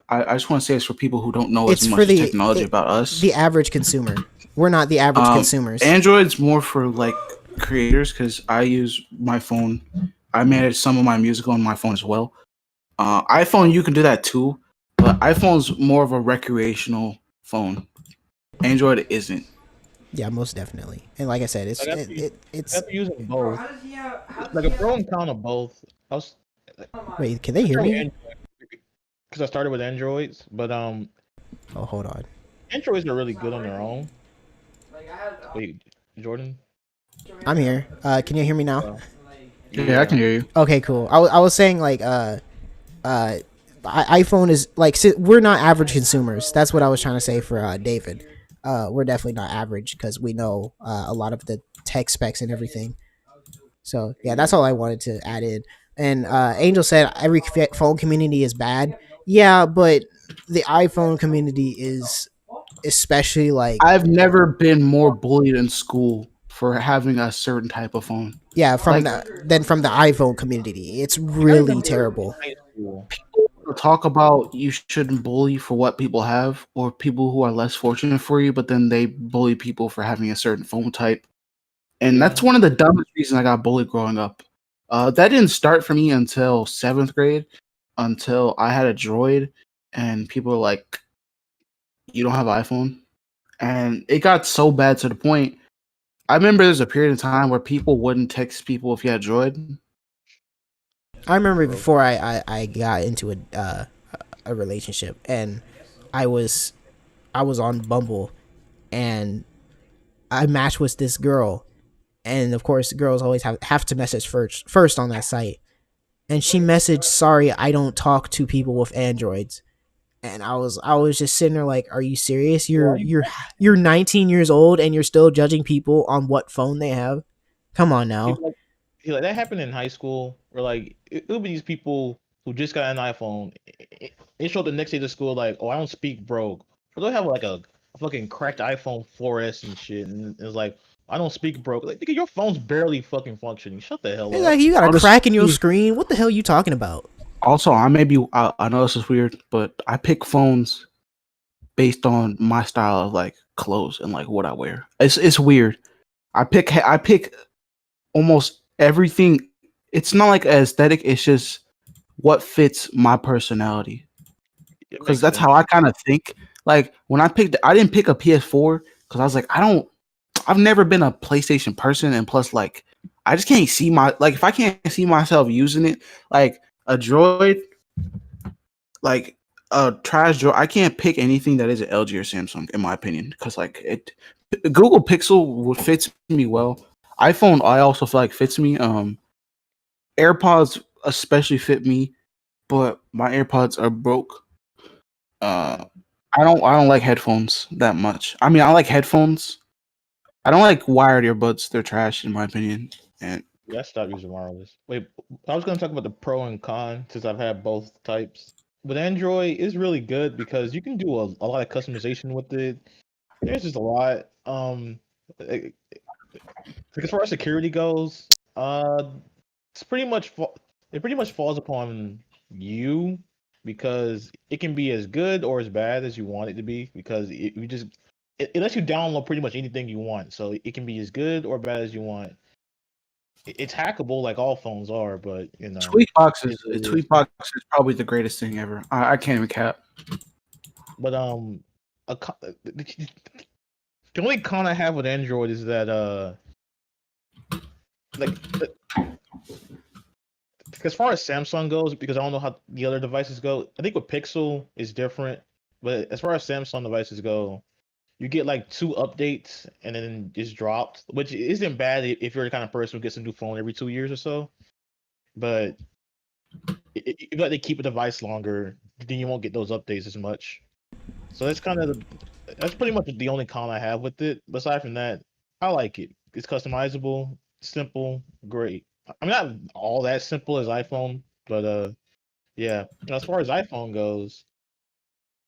I just want to say it's for people who don't know as much technology about us. The average consumer. We're not the average consumers. Android's more for like creators because I use my phone. I manage some of my music on my phone as well. iPhone, you can do that too, but iPhone's more of a recreational phone. Android isn't. Yeah, most definitely. And like I said, it's using both. Like a pro and con of both. Wait, can they hear me? Because I started with Androids, but oh, hold on. Androids are really good on their own. Wait, Jordan? I'm here. Can you hear me now? Yeah, I can hear you. Okay, cool. I was saying like iPhone is like we're not average consumers. That's what I was trying to say for David. We're definitely not average because we know a lot of the tech specs and everything. So yeah, that's all I wanted to add in. And Angel said every phone community is bad. Yeah, but the iPhone community is especially like. I've never been more bullied in school for having a certain type of phone. Yeah, from the iPhone community, it's really terrible. People talk about you shouldn't bully for what people have or people who are less fortunate for you, but then they bully people for having a certain phone type. And that's one of the dumbest reasons I got bullied growing up. That didn't start for me until 7th grade, until I had a Droid, and people were like, "You don't have an iPhone," and it got so bad to the point. I remember there's a period of time where people wouldn't text people if you had a Droid. I remember before I got into a relationship, and I was on Bumble, and I matched with this girl. And of course, girls always have to message first on that site. And she messaged, "Sorry, I don't talk to people with Androids." And I was just sitting there like, "Are you serious? You're 19 years old and you're still judging people on what phone they have? Come on now." Like that happened in high school, where like it'll be these people who just got an iPhone. It showed the next day to school like, "Oh, I don't speak broke." Or they'll have like a fucking cracked iPhone 4S and shit, and it's like, "I don't speak broke." Like, nigga, your phone's barely fucking functioning. Shut the hell up. Like, you got a crack in your screen. What the hell are you talking about? Also, I know this is weird, but I pick phones based on my style of like clothes and like what I wear. It's weird. I pick almost everything. It's not like aesthetic. It's just what fits my personality. Because that's how I kind of think. Like when I didn't pick a PS4 because I was like, I've never been a PlayStation person, and plus, like, I just can't see if I can't see myself using it, like a Droid, like a trash Droid. I can't pick anything that is an LG or Samsung, in my opinion, because like Google Pixel would fits me well. iPhone, I also feel like fits me. AirPods especially fit me, but my AirPods are broke. I don't like headphones that much. I mean, I like headphones. I don't like wired earbuds. They're trash, in my opinion. And Yeah, I stopped using wireless. Wait, I was gonna talk about the pro and con since I've had both types. But Android is really good because you can do a lot of customization with it. There's just a lot. Like, as far as security goes, it's pretty much it pretty much falls upon you because it can be as good or as bad as you want it to be because it lets you download pretty much anything you want. So it can be as good or bad as you want. It's hackable like all phones are, but Tweakbox is probably the greatest thing ever. I can't even cap. But the only con I have with Android is that like as far as Samsung goes, because I don't know how the other devices go. I think with Pixel is different, but as far as Samsung devices go, you get like 2 updates and then it's dropped, which isn't bad if you're the kind of person who gets a new phone every 2 years or so. But if you let they keep a device longer, then you won't get those updates as much. So that's pretty much the only con I have with it. But aside from that, I like it. It's customizable, simple, great. I'm not all that simple as iPhone, but yeah. As far as iPhone goes,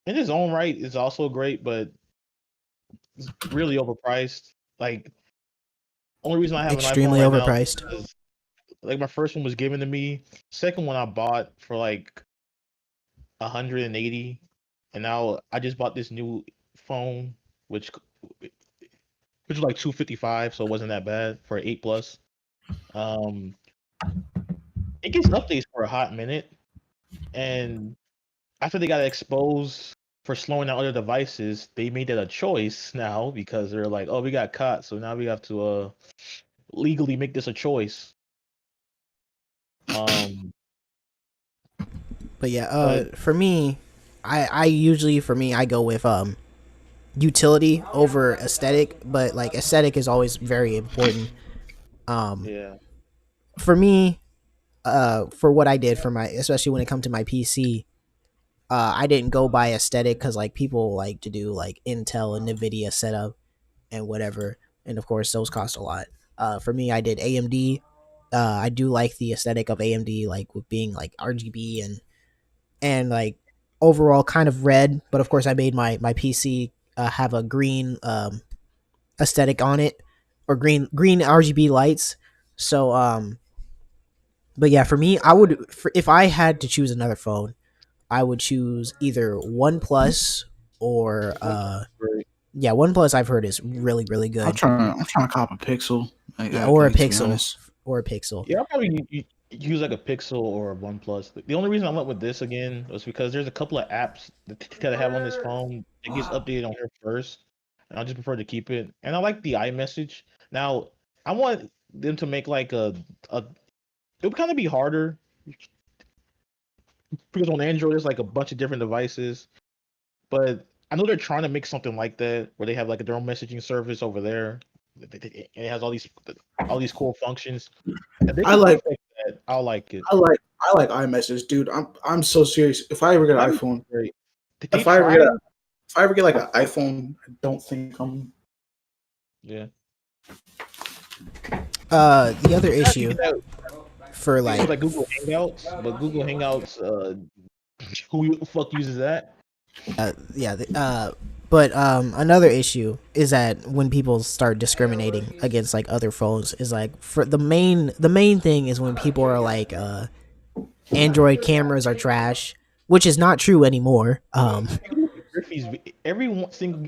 in its own right, it's also great, but it's really overpriced. Like, only reason I have an iPhone Extremely right now is overpriced. because, like, my first one was given to me. Second one I bought for like 180, and now I just bought this new phone, which was like 255, so it wasn't that bad for 8 plus. Um, it gets updates for a hot minute, and after they got exposed for slowing down other devices, they made that a choice now because they're like, oh, we got caught, so now we have to legally make this a choice. But yeah, But for me, I usually I go with utility over aesthetic, but like aesthetic is always very important. Um, yeah, for me, for what I did for my, especially when it comes to my PC, I didn't go by aesthetic because like people like to do like Intel and Nvidia setup and whatever, and of course those cost a lot. For me, I did AMD. I do like the aesthetic of AMD, like with being like RGB and like overall kind of red. But of course, I made my PC have a green aesthetic on it, or green RGB lights. So but yeah, for me, if I had to choose another phone, I would choose either OnePlus or yeah, OnePlus. I've heard is really good. I'm trying to cop a Pixel. Yeah, or a To be Pixel, honest. or a Pixel. yeah, I'll probably use like a Pixel or a OnePlus. The only reason I went with this again was because there's a couple of apps that I have on this phone that gets updated on here first, and I just prefer to keep it. And I like the iMessage. Now, I want them to make like a it would kind of be harder because on Android there's like a bunch of different devices, but I know they're trying to make something like that where they have like their own messaging service over there. It has all these cool functions. If they I can like perfect that, I'll like it. I like iMessage, dude. I'm so serious. If I ever get an That'd be iPhone, great. Did they try it? if I ever get like an iPhone, I don't think I'm. Yeah. The other Actually, issue for it's like like Google Hangouts, but Google Hangouts, who the fuck uses that? yeah, but another issue is that when people start discriminating against like other phones is like for the main thing is when people are like Android cameras are trash, which is not true anymore. Griffey's single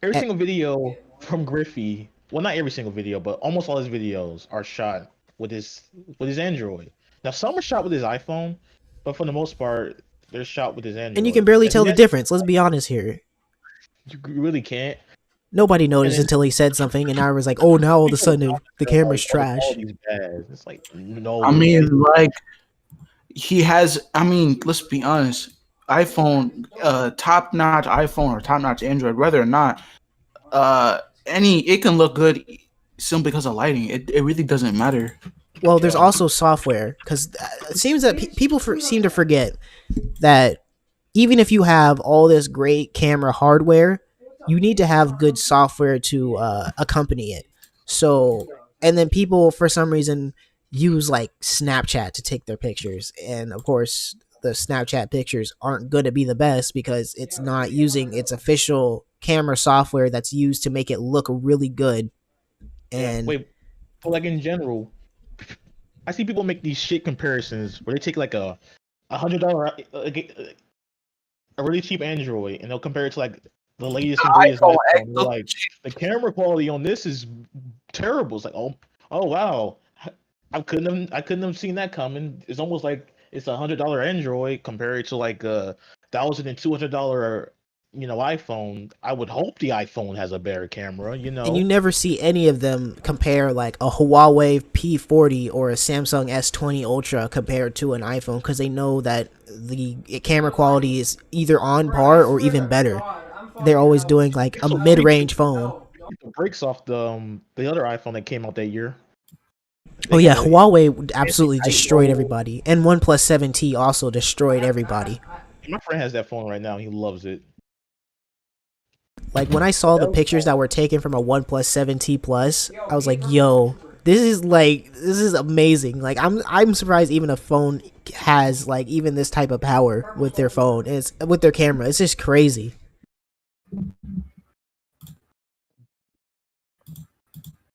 every Eh, single video from Griffey. Well, not every single video, but almost all his videos are shot with his Android. Now some are shot with his iPhone, but for the most part, they're shot with his and you can Android. barely And tell the difference. Let's be honest here. you really can't. Nobody And noticed then until he said something, and I was like, "Oh, now all of a people sudden the are like, camera's "Oh, the trash." quality's bad." It's like, no, I like, mean, like he has. I mean, let's be honest. iPhone, top notch iPhone or top notch Android, whether or not, any it can look good simply because of lighting. It really doesn't matter. Well, there's yeah, also software because it seems that people seem to forget that even if you have all this great camera hardware, you need to have good software to accompany it. So, and then people for some reason use like Snapchat to take their pictures, and of course, the Snapchat pictures aren't going to be the best because it's not using its official camera software that's used to make it look really good. yeah. And Wait, but like in general, I see people make these shit comparisons where they take like $100 a really cheap Android and they'll compare it to like the latest and greatest iPhone iPhone. X They're look like, the camera quality on this is terrible. It's like, oh wow, I couldn't have seen that coming. It's almost like it's $100 Android compared to like a $1,200 iPhone. I would hope the iPhone has a better camera. and you never see any of them compare like a Huawei P40 or a Samsung S20 Ultra compared to an iPhone because they know that the camera quality is either on par or even better. They're always doing like a So funny, mid-range phone. the breaks off the other iPhone that came out that year. Oh They yeah, got a Huawei fancy absolutely destroyed AIO. everybody, and OnePlus 7T also destroyed everybody. My friend has that phone right now. He loves it. Like when I But saw the that was pictures that were taken from a OnePlus 7T Plus, I was like, "Yo, this is amazing." Like I'm surprised even a phone has like even this type of power with their phone. It's with their camera. It's just crazy.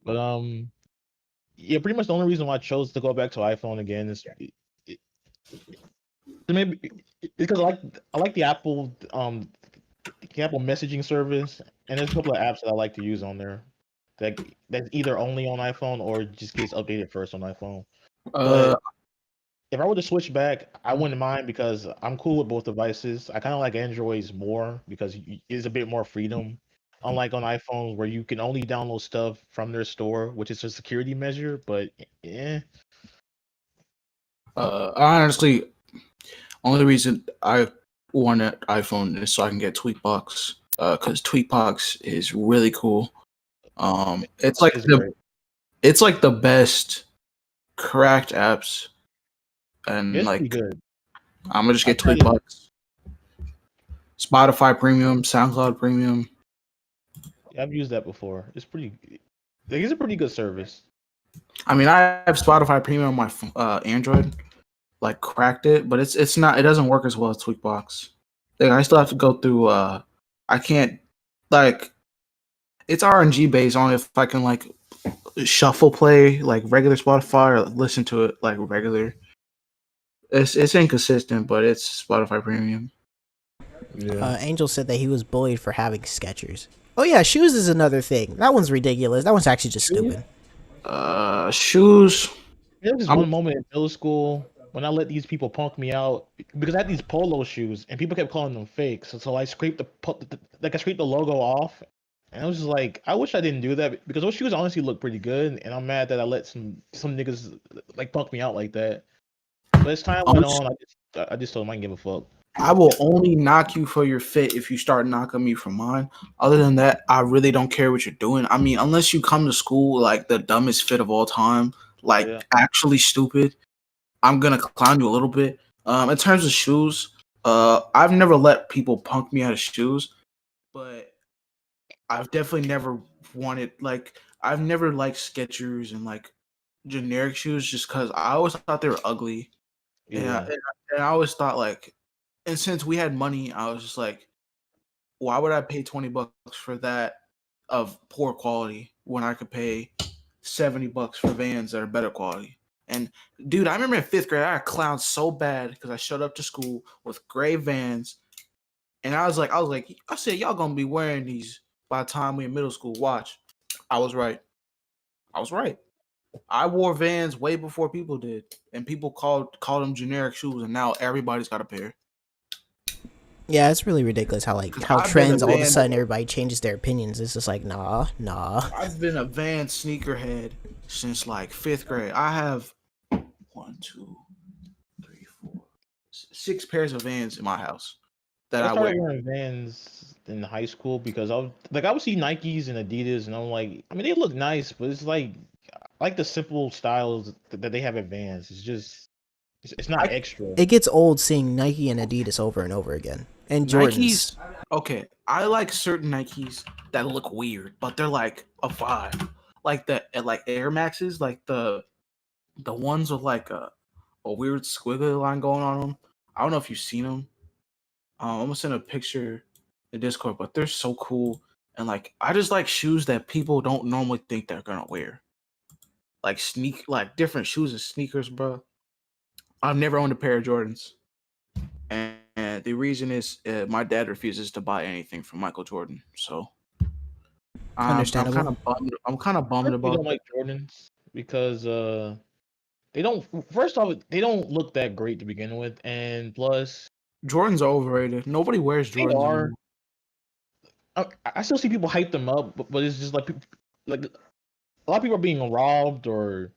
But yeah, pretty much the only reason why I chose to go back to iPhone again is maybe because I like the Apple messaging service, and there's a couple of apps that I like to use on there that that's either only on iPhone or just gets updated first on iPhone. Uh, But if I were to switch back, I wouldn't mind because I'm cool with both devices. I kind of like Androids more because it's a bit more freedom. Unlike on iPhones where you can only download stuff from their store, which is a security measure. But yeah, honestly, only reason I want an iPhone is so I can get Tweetbox. Because Tweetbox is really cool. It's like it's great. the best cracked apps, and It's pretty like good. I'm gonna just I get tried it. Tweetbox, Spotify Premium, SoundCloud Premium. I've used that before. It's a pretty good service. I mean, I have Spotify Premium on my Android, like cracked it, but it's not. It doesn't work as well as Tweetbox. Like I still have to go through. I can't like it's RNG based on if I can like shuffle play like regular Spotify or listen to it like regular. It's inconsistent, but it's Spotify Premium. Yeah. Angel said that he was bullied for having Skechers. Oh yeah, shoes is another thing. That one's ridiculous. That one's actually just stupid. Shoes. There was this I'm one moment in middle school when I let these people punk me out because I had these polo shoes and people kept calling them fake. So I scraped like I scraped the logo off, and I was just like, I wish I didn't do that because those shoes honestly look pretty good, and I'm mad that I let some niggas like punk me out like that. But as time went on, I just told them I didn't give a fuck. I will only knock you for your fit if you start knocking me for mine. Other than that, I really don't care what you're doing. I mean, unless you come to school like the dumbest fit of all time, like Yeah. actually stupid, I'm gonna clown you a little bit. In terms of shoes, I've never let people punk me out of shoes, but I've definitely never wanted like I've never liked Skechers and like generic shoes just because I always thought they were ugly, and Yeah. I always thought like, and since we had money, I was just like, why would I pay $20 for that of poor quality when I could pay $70 for Vans that are better quality? And dude, I remember in fifth grade, I got clowned so bad because I showed up to school with gray Vans, and I said, y'all gonna be wearing these by the time we in middle school. Watch, I was right. I was right. I wore Vans way before people did, and people called them generic shoes, and now everybody's got a pair. Yeah, it's really ridiculous how I've been a trends all of a Vans. sudden everybody changes their opinions. It's just like nah. I've been a Vans sneakerhead since like 5th grade. I have 1, 2, 3, 4, 6 pairs of Vans in my house that I I wear. started wearing Vans in high school because I would see Nikes and Adidas, and I'm like, I mean, they look nice, but it's like I like the simple styles that they have at Vans. It's just it's not extra. It gets old seeing Nike and Adidas over and over again, and Jordans. Nikes. Okay, I like certain Nikes that look weird, but they're like a vibe. Like like Air Maxes, like the ones with like a weird squiggly line going on them. I don't know if you've seen them. I'm gonna send a picture in Discord, but they're so cool. And like, I just like shoes that people don't normally think they're gonna wear. Like like different shoes and sneakers, bro. I've never owned a pair of Jordans, and the reason is my dad refuses to buy anything from Michael Jordan. So Understandable. I'm kind of bummed I about don't like Jordans because they don't. First off, they don't look that great to begin with, and plus Jordans are overrated. Nobody wears they Jordans are. anymore. I still see people hype them up, but it's just like a lot of people are being robbed or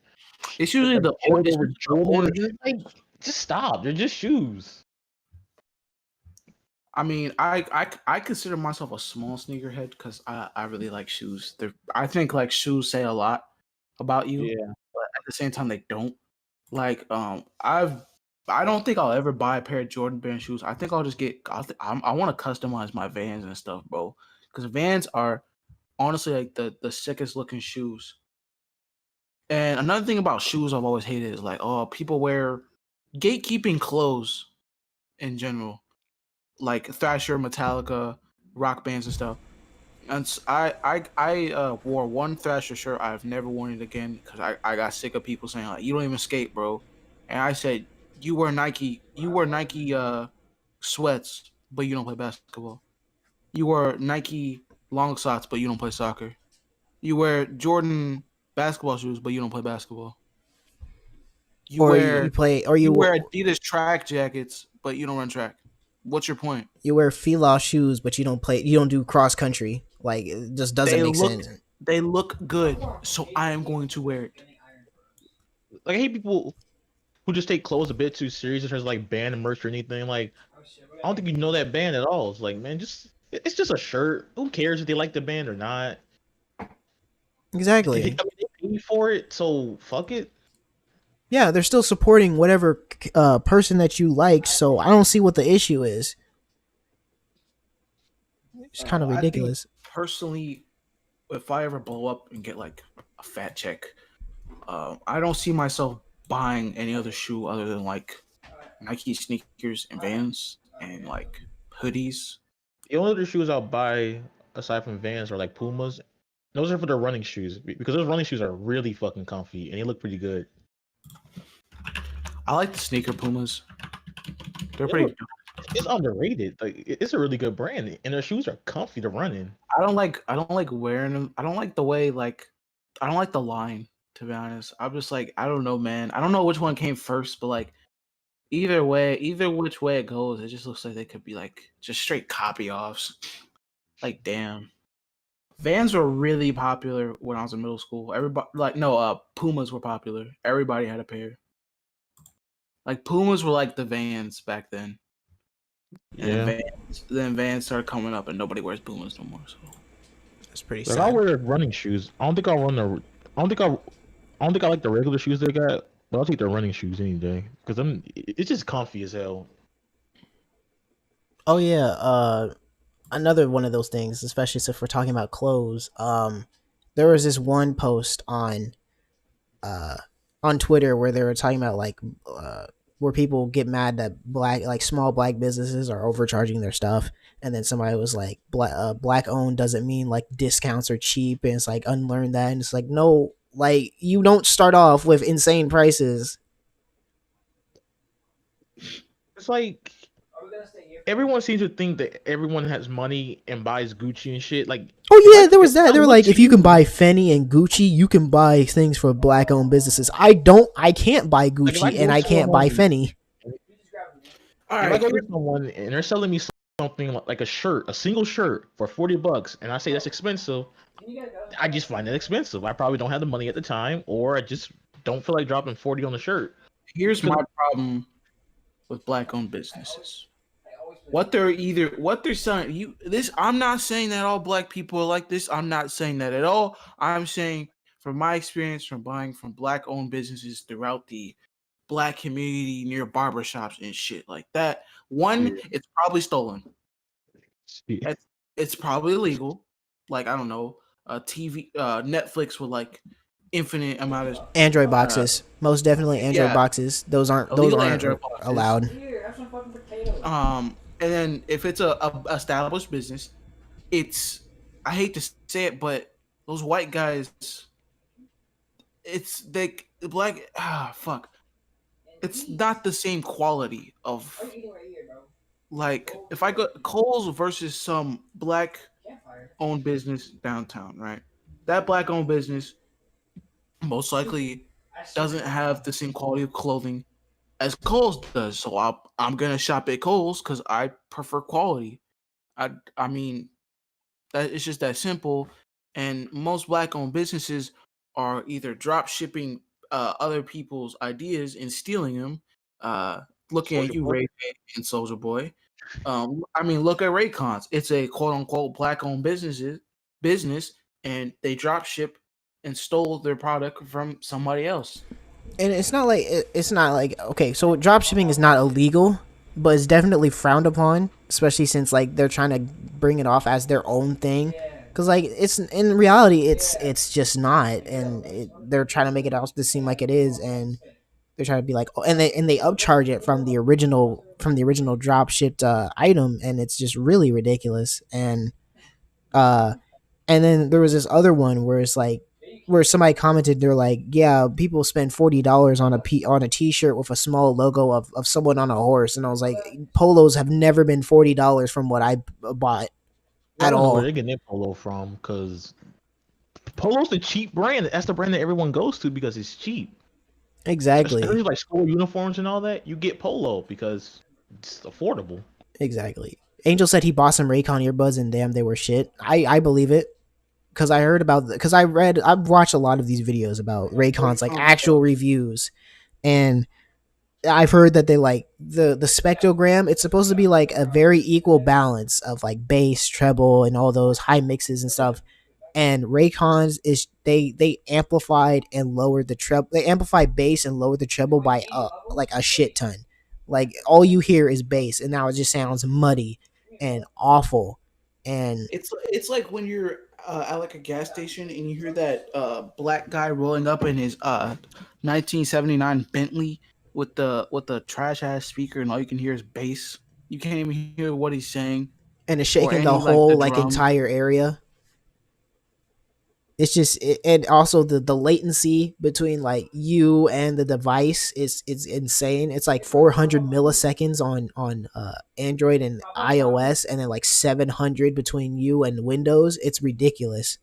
It's usually the older. Like, just stop. They're just shoes. I mean, I consider myself a small sneakerhead because I really like shoes. I think like shoes say a lot about you, Yeah. but at the same time they don't. Like I don't think I'll ever buy a pair of Jordan Brand shoes. I think I'll just get. I want to customize my Vans and stuff, bro. Because Vans are honestly like the sickest looking shoes. And another thing about shoes I've always hated is like, oh, people wear gatekeeping clothes in general, like Thrasher, Metallica, rock bands and stuff. And I wore one Thrasher shirt. I've never worn it again because I got sick of people saying like, you don't even skate, bro. And I said, you wear Nike sweats, but you don't play basketball. You wear Nike long socks, but you don't play soccer. You wear Jordan basketball shoes, but you don't play basketball. You wear you wear Adidas track jackets, but you don't run track. What's your point? You wear Fila shoes, but you don't do cross country. Like, it just doesn't make sense. They look good, so I am going to wear it. Like, I hate people who just take clothes a bit too serious in terms of like band merch or anything. Like, I don't think you know that band at all. It's like, man, it's just a shirt. Who cares if they like the band or not? Exactly. They pay for it, so fuck it. Yeah, they're still supporting whatever person that you like, so I don't see what the issue is. It's kind of ridiculous. Personally, if I ever blow up and get like a fat check, I don't see myself buying any other shoe other than like Nike sneakers and Vans and like hoodies. The only other shoes I'll buy aside from Vans are like Pumas. Those are for the running shoes because those running shoes are really fucking comfy and they look pretty good. I like the sneaker Pumas. They're pretty. It's underrated. Like, it's a really good brand, and their shoes are comfy to run in. I don't like wearing them. I don't like the way I don't like the line. To be honest, I'm just like, I don't know, man. I don't know which one came first, but like either which way it goes, it just looks like they could be like just straight copy offs. Like, damn. Vans were really popular when I was in middle school. Everybody Pumas were popular. Everybody had a pair. Like Pumas were like the Vans back then. Yeah. And then Vans started coming up, and nobody wears Pumas no more. So that's pretty sad. sad. I'll wear running shoes. I don't think I like the regular shoes they got, but I'll take the running shoes any day because it's just comfy as hell. Oh yeah, another one of those things, especially if we're talking about clothes. There was this one post on Twitter where they were talking about like where people get mad that small black businesses are overcharging their stuff, and then somebody was like, black owned doesn't mean like discounts are cheap, and it's like, unlearn that. And it's like, no, like, you don't start off with insane prices. It's like everyone seems to think that everyone has money and buys Gucci and shit. Like, oh yeah, there was that. They were like, if you can buy Fendi and Gucci, you can buy things for black-owned businesses. I can't buy Gucci and I can't buy Fendi. All right, if I go to someone and they're selling me something like a shirt, a single shirt for $40, and I say that's expensive, I just find it expensive. I probably don't have the money at the time, or I just don't feel like dropping 40 on the shirt. Here's my problem with black-owned businesses. What they're selling you this. I'm not saying that all black people are like this. I'm not saying that at all. I'm saying from my experience from buying from black-owned businesses throughout the black community near barbershops and shit like that. One, it's probably stolen. It's probably illegal. Like, I don't know, TV, Netflix with like infinite amount of Android boxes, most definitely Android boxes. Those aren't allowed. And then if it's a established business, it's, I hate to say it, but those white guys, it's they black. Fuck. It's not the same quality of, like, if I go Kohl's versus some black owned business downtown, right? That black owned business most likely doesn't have the same quality of clothing as Kohl's does. So I'm gonna shop at Kohl's because I prefer quality. I mean, that it's just that simple. And most black owned businesses are either drop shipping other people's ideas and stealing them. Looking at you, Ray and Soldier Boy. I mean, look at Raycons. It's a quote unquote black owned business, and they drop ship and stole their product from somebody else. And it's not like okay, so drop shipping is not illegal, but it's definitely frowned upon, especially since like they're trying to bring it off as their own thing. Because like it's in reality, it's just not, and they're trying to make it out to seem like it is, and they're trying to be like, oh, and they upcharge it from the original drop shipped item, and it's just really ridiculous. Uh, and then there was this other one where it's like, where somebody commented, they're like, yeah, people spend $40 on a t-shirt with a small logo of someone on a horse, and I was like, polos have never been $40 from what I bought at all. Where they get their polo from? Because polo's the cheap brand. That's the brand that everyone goes to because it's cheap. Exactly. Especially like school uniforms and all that, you get polo because it's affordable. Exactly. Angel said he bought some Raycon earbuds and damn, they were shit. I believe it. Because I heard about, because I've watched a lot of these videos about Raycon's like actual reviews, and I've heard that they like the spectrogram. It's supposed to be like a very equal balance of like bass, treble, and all those high mixes and stuff. And Raycons is they amplified and lowered the treble. They amplified bass and lowered the treble by like a shit ton. Like all you hear is bass, and now it just sounds muddy and awful. And it's like when you're at like a gas station and you hear that black guy rolling up in his 1979 Bentley with the trash ass speaker, and all you can hear is bass. You can't even hear what he's saying, and it's shaking the whole like entire area. It's just and also the latency between like you and the device is insane. It's like 400 milliseconds on Android and iOS, and then like 700 between you and Windows. It's ridiculous.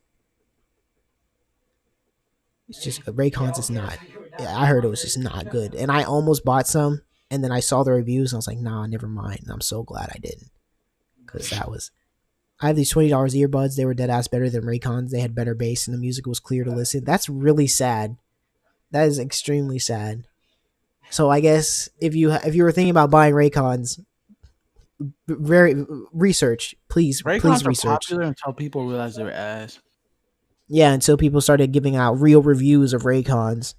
It's just Raycons is not. I heard it was just not good, and I almost bought some, and then I saw the reviews and I was like, nah, never mind. And I'm so glad I didn't, because that was. I have these $20 earbuds. They were dead ass better than Raycons. They had better bass and the music was clear to listen. That's really sad. That is extremely sad. So I guess if you were thinking about buying Raycons, very research, please. Raycons please are research. popular until people realize they're ass. Yeah, until people started giving out real reviews of Raycons,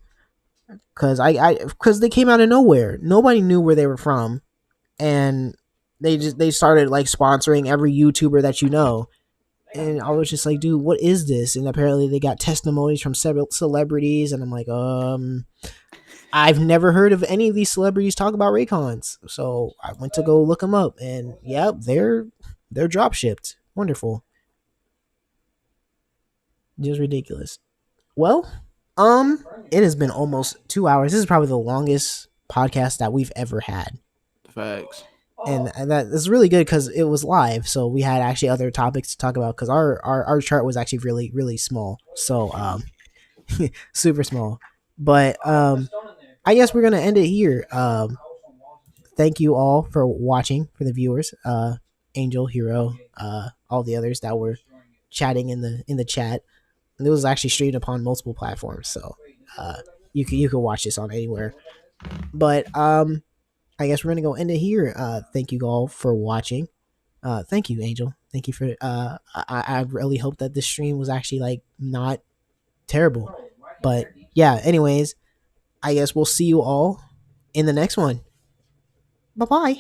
because they came out of nowhere. Nobody knew where they were from, and they started like sponsoring every YouTuber that you know, and I was just like, dude, what is this? And apparently they got testimonies from several celebrities, and I'm like, I've never heard of any of these celebrities talk about Raycons, so I went to go look them up, and yep, they're drop shipped. Wonderful, just ridiculous. Well, it has been almost 2 hours. This is probably the longest podcast that we've ever had. Facts. And that is really good because it was live, so we had actually other topics to talk about, because our chart was actually really, really small, so super small. But I guess we're gonna end it here. Thank you all for watching, for the viewers. Angel, Hero, all the others that were chatting in the chat. And it was actually streamed upon multiple platforms, so uh, you can watch this on anywhere. But I guess we're gonna go end it here. Thank you all for watching. Thank you, Angel. Thank you for. I really hope that this stream was actually like not terrible. But yeah. Anyways, I guess we'll see you all in the next one. Bye bye.